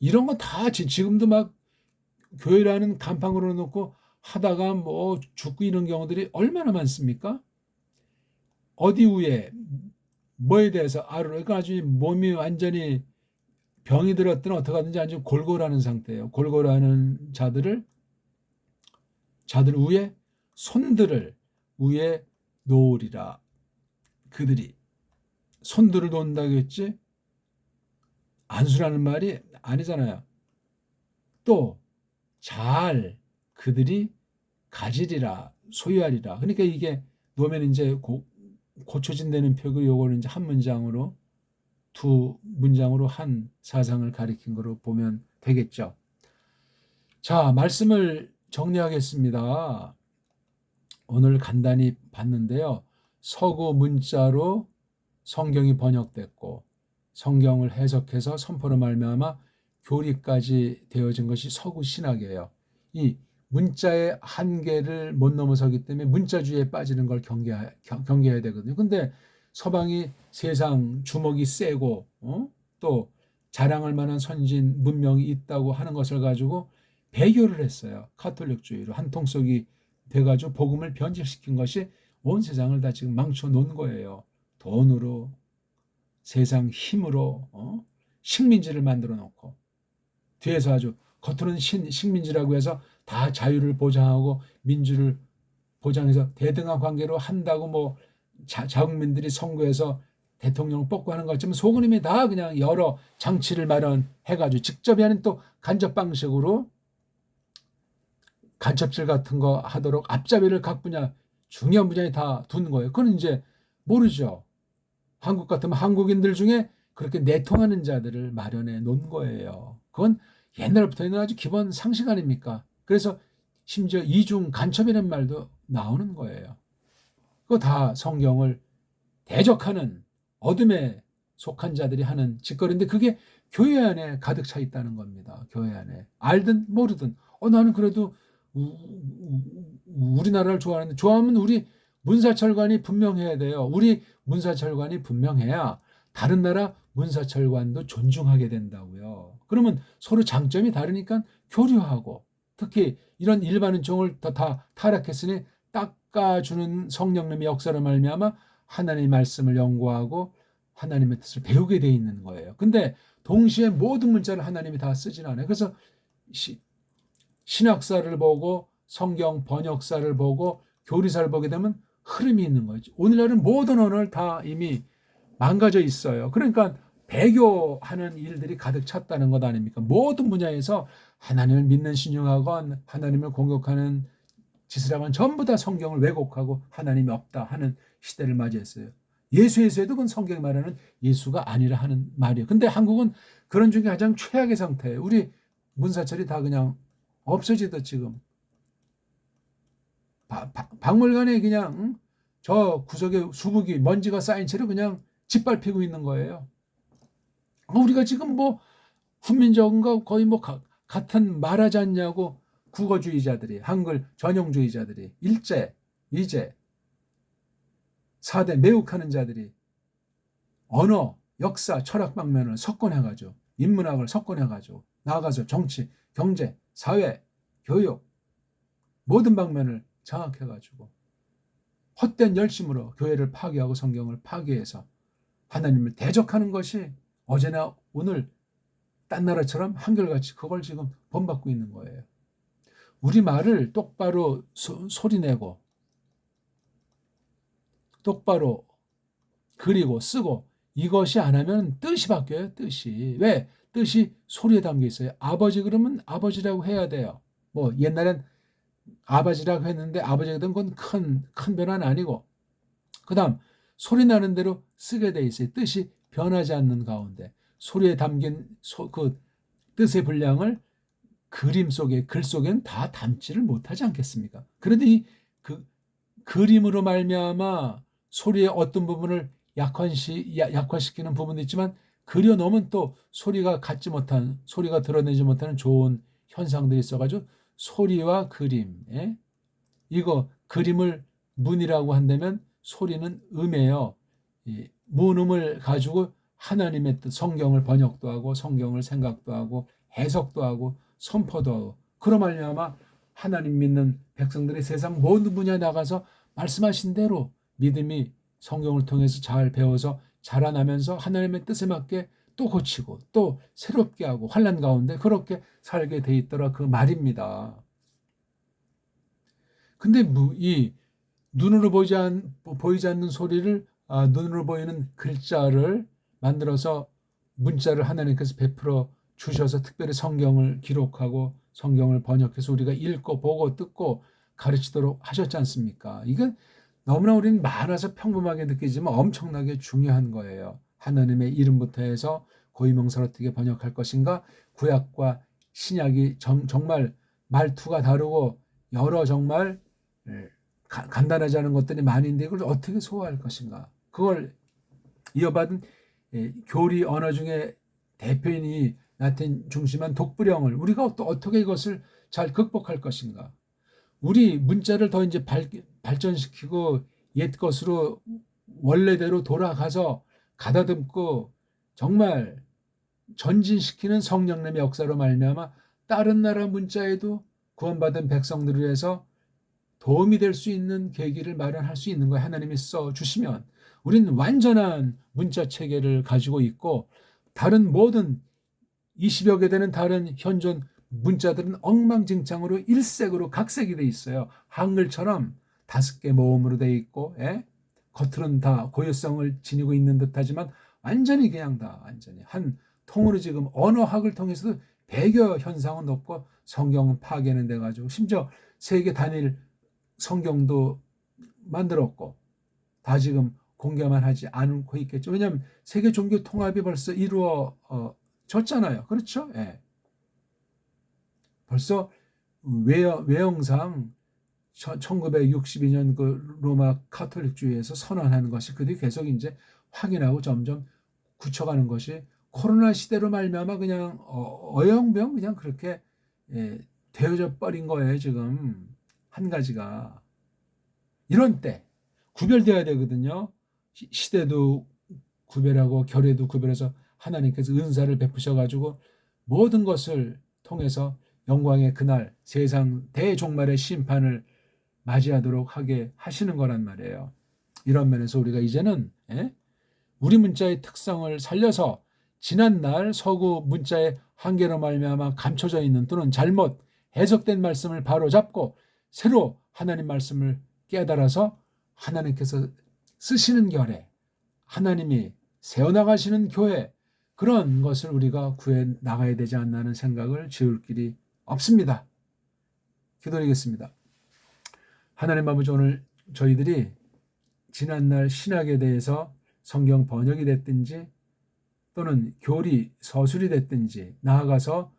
이런 거 다 지금도 막 교회라는 간판으로 놓고 하다가 뭐 죽고 이런 경우들이 얼마나 많습니까? 어디 위에 뭐에 대해서 그러니까 아주 몸이 완전히 병이 들었든 어떻게 하든지 아주 골골하는 상태예요. 골골하는 자들 위에 손들을 위에 놓으리라. 그들이 손들을 놓는다고 했지 안수라는 말이 아니잖아요. 또 잘 그들이 가지리라 소유하리라. 그러니까 이게 놓으면 이제 고쳐진다는 표고 요거는 이제 한 문장으로 두 문장으로 한 사상을 가리킨 거로 보면 되겠죠. 자, 말씀을 정리하겠습니다. 오늘 간단히 봤는데요. 서구 문자로 성경이 번역됐고 성경을 해석해서 선포로 말미암아 교리까지 되어진 것이 서구 신학이에요. 이 문자의 한계를 못 넘어서기 때문에 문자주의에 빠지는 걸 경계해야 되거든요. 근데 서방이 세상 주먹이 세고 또 자랑할 만한 선진 문명이 있다고 하는 것을 가지고 배교를 했어요. 카톨릭주의로 한통속이 돼가지고 복음을 변질시킨 것이 온 세상을 다 지금 망쳐 놓은 거예요. 돈으로, 세상 힘으로 식민지를 만들어 놓고 뒤에서 아주 겉으로는 식민지라고 해서 다 자유를 보장하고 민주를 보장해서 대등한 관계로 한다고 뭐 자국민들이 선거에서 대통령을 뽑고 하는 것 같지만 속으로는 다 그냥 여러 장치를 마련해가지고 직접이 아닌 또 간접 방식으로 간첩질 같은 거 하도록 앞잡이를 각 분야 중요한 분야에 다 둔 거예요. 그건 이제 모르죠. 한국 같으면 한국인들 중에 그렇게 내통하는 자들을 마련해 놓은 거예요. 그건 옛날부터 있는 아주 기본 상식 아닙니까? 그래서 심지어 이중 간첩이라는 말도 나오는 거예요. 그거 다 성경을 대적하는 어둠에 속한 자들이 하는 짓거리인데 그게 교회 안에 가득 차 있다는 겁니다. 교회 안에. 알든 모르든 나는 그래도 우리나라를 좋아하는데 좋아하면 우리 문사철관이 분명해야 돼요. 우리 문사철관이 분명해야 다른 나라 문사철관도 존중하게 된다고요. 그러면 서로 장점이 다르니까 교류하고 특히 이런 일반은 종을 다 타락했으니 닦아주는 성령님의 역사로 말미암아 하나님의 말씀을 연구하고 하나님의 뜻을 배우게 돼 있는 거예요. 근데 동시에 모든 문자를 하나님이 다 쓰진 않아요. 그래서 신학사를 보고 성경 번역사를 보고 교리사를 보게 되면 흐름이 있는 거죠. 오늘날은 모든 언어를 다 이미 망가져 있어요. 그러니까 배교하는 일들이 가득 찼다는 것 아닙니까? 모든 분야에서 하나님을 믿는 신용하건 하나님을 공격하는 짓을 하건 전부 다 성경을 왜곡하고 하나님이 없다 하는 시대를 맞이했어요. 예수에서도 그건 성경이 말하는 예수가 아니라 하는 말이에요. 근데 한국은 그런 중에 가장 최악의 상태예요. 우리 문사철이 다 그냥 없어지듯 지금 박물관에 그냥 저 구석에 수북이 먼지가 쌓인 채로 그냥 짓밟히고 있는 거예요. 우리가 지금 뭐 훈민정음과 거의 뭐 같은 말하지 않냐고 국어주의자들이 한글 전용주의자들이 일제, 이제 4대 매혹하는 자들이 언어, 역사, 철학 방면을 석권해가지고 인문학을 석권해가지고 나아가서 정치, 경제, 사회, 교육 모든 방면을 장악해가지고 헛된 열심으로 교회를 파괴하고 성경을 파괴해서 하나님을 대적하는 것이 어제나 오늘 딴 나라처럼 한결같이 그걸 지금 본받고 있는 거예요. 우리 말을 똑바로 소리내고 똑바로 그리고 쓰고 이것이 안 하면 뜻이 바뀌어요. 뜻이. 왜? 뜻이 소리에 담겨 있어요. 아버지 그러면 아버지라고 해야 돼요. 뭐 옛날엔 아버지라고 했는데 아버지가 된 건 큰 변화는 아니고 그 다음 소리 나는 대로 쓰게 돼 있어요. 뜻이 변하지 않는 가운데 소리에 담긴 그 뜻의 분량을 그림 속에 글 속에는 다 담지를 못하지 않겠습니까? 그런데 그 그림으로 말미암아 소리의 어떤 부분을 약화시키는 부분도 있지만 그려놓으면 또 소리가 소리가 드러내지 못하는 좋은 현상들이 있어가지고 소리와 그림, 이거 그림을 문이라고 한다면 소리는 음이에요. 문음을 가지고 하나님의 뜻, 성경을 번역도 하고 성경을 생각도 하고 해석도 하고 선포도 하고 그로 말미암아 하나님 믿는 백성들이 세상 모든 분야에 나가서 말씀하신 대로 믿음이 성경을 통해서 잘 배워서 자라나면서 하나님의 뜻에 맞게 또 고치고 또 새롭게 하고 환난 가운데 그렇게 살게 돼 있더라 그 말입니다. 근데 이 눈으로 보이지 않는 소리를 눈으로 보이는 글자를 만들어서 문자를 하나님께서 베풀어 주셔서 특별히 성경을 기록하고 성경을 번역해서 우리가 읽고 보고 듣고 가르치도록 하셨지 않습니까? 이건 너무나 우리는 많아서 평범하게 느끼지만 엄청나게 중요한 거예요. 하나님의 이름부터 해서 고유명사를 어떻게 번역할 것인가, 구약과 신약이 정말 말투가 다르고 여러 정말 간단하지 않은 것들이 많이 있는데 이걸 어떻게 소화할 것인가. 그걸 이어받은 교리 언어 중에 대표인이 라틴 중심한 독불형을 우리가 또 어떻게 이것을 잘 극복할 것인가? 우리 문자를 더 이제 발전시키고 옛 것으로 원래대로 돌아가서 가다듬고 정말 전진시키는 성령님의 역사로 말미암아 다른 나라 문자에도 구원받은 백성들을 위해서 도움이 될 수 있는 계기를 마련할 수 있는 거예요. 하나님이 써주시면 우리는 완전한 문자 체계를 가지고 있고 다른 모든 20여 개 되는 다른 현존 문자들은 엉망진창으로 일색으로 각색이 돼 있어요. 한글처럼 5개 모음으로 돼 있고 겉으로는 다 고유성을 지니고 있는 듯하지만 완전히 그냥 다 완전히 한 통으로 지금 언어학을 통해서도 배교 현상은 높고 성경은 파괴는 돼가지고 심지어 세계 단일 성경도 만들었고 다 지금 공개만 하지 않고 있겠죠. 왜냐하면 세계 종교 통합이 벌써 이루어졌잖아요. 그렇죠? 예. 벌써 외형상 1962년 그 로마 카톨릭주의에서 선언하는 것이 그들이 계속 이제 확인하고 점점 굳혀가는 것이 코로나 시대로 말미암아 그냥 어영병 그냥 그렇게 되어져 버린 거예요. 지금 한 가지가 이런 때 구별되어야 되거든요. 시대도 구별하고 결례도 구별해서 하나님께서 은사를 베푸셔가지고 모든 것을 통해서 영광의 그날 세상 대종말의 심판을 맞이하도록 하게 하시는 거란 말이에요. 이런 면에서 우리가 이제는 우리 문자의 특성을 살려서 지난날 서구 문자의 한계로 말미암아 감춰져 있는 또는 잘못 해석된 말씀을 바로잡고 새로 하나님 말씀을 깨달아서 하나님께서 쓰시는 결에 하나님이 세워나가시는 교회 그런 것을 우리가 구해 나가야 되지 않나 하는 생각을 지울 길이 없습니다. 기도드리겠습니다. 하나님 아버지 오늘 저희들이 지난날 신학에 대해서 성경 번역이 됐든지 또는 교리 서술이 됐든지 나아가서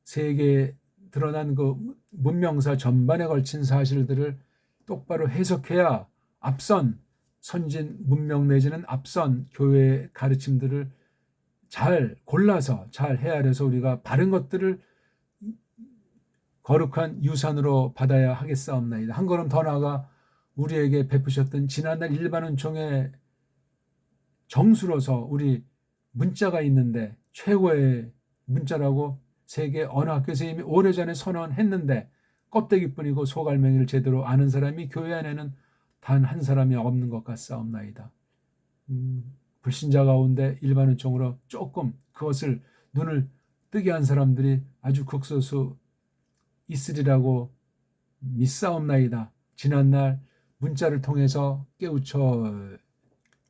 세계에 드러난 그 문명사 전반에 걸친 사실들을 똑바로 해석해야 앞선 선진 문명 내지는 앞선 교회의 가르침들을 잘 골라서 잘 헤아려서 우리가 바른 것들을 거룩한 유산으로 받아야 하겠사옵나이다. 한 걸음 더 나아가 우리에게 베푸셨던 지난날 일반 은총의 정수로서 우리 문자가 있는데 최고의 문자라고 세계 어느 학교에서 이미 오래전에 선언했는데 껍데기뿐이고 소갈맹이를 제대로 아는 사람이 교회 안에는 단 한 사람이 없는 것 같사옵나이다. 불신자 가운데 일반 은총으로 조금 그것을 눈을 뜨게 한 사람들이 아주 극소수 있으리라고 믿사옵나이다. 지난날 문자를 통해서 깨우쳐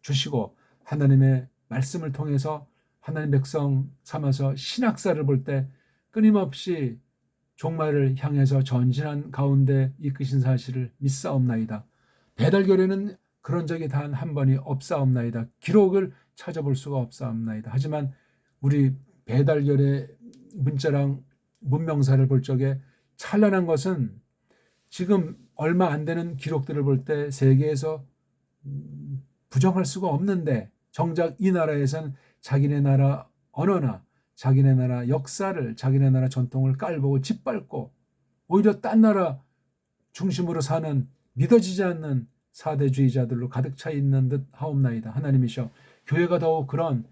주시고 하나님의 말씀을 통해서 하나님 백성 삼아서 신학사를 볼 때 끊임없이 종말을 향해서 전진한 가운데 이끄신 사실을 믿사옵나이다. 배달교례는 그런 적이 단 한 번이 없사옵나이다. 기록을 찾아볼 수가 없사옵나이다. 하지만 우리 배달교례 문자랑 문명사를 볼 적에 찬란한 것은 지금 얼마 안 되는 기록들을 볼 때 세계에서 부정할 수가 없는데 정작 이 나라에선 자기네 나라 언어나 자기네 나라 역사를 자기네 나라 전통을 깔보고 짓밟고 오히려 딴 나라 중심으로 사는 믿어지지 않는 사대주의자들로 가득 차 있는 듯 하옵나이다. 하나님이셔 교회가 더욱 그런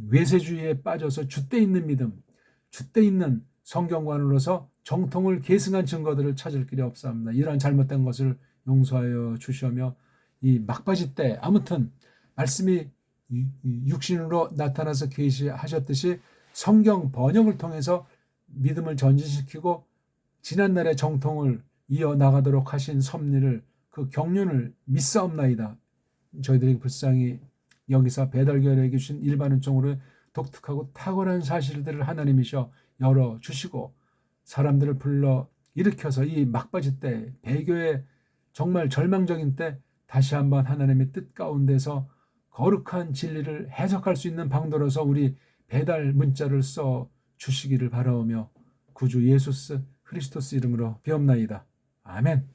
외세주의에 빠져서 줏대 있는 믿음 줏대 있는 성경관으로서 정통을 계승한 증거들을 찾을 길이 없사옵나이다. 이러한 잘못된 것을 용서하여 주시며 이 막바지 때 아무튼 말씀이 육신으로 나타나서 계시하셨듯이 성경 번역을 통해서 믿음을 전진시키고 지난날의 정통을 이어나가도록 하신 섭리를 그 경륜을 믿사옵나이다. 저희들이 불쌍히 여기서 배달교회에게 주신 일반 은총으로 독특하고 탁월한 사실들을 하나님이셔 열어주시고 사람들을 불러 일으켜서 이 막바지 때 배교의 정말 절망적인 때 다시 한번 하나님의 뜻 가운데서 거룩한 진리를 해석할 수 있는 방도로서 우리 배달 문자를 써 주시기를 바라오며 구주 예수스 그리스도스 이름으로 비옵나이다. 아멘.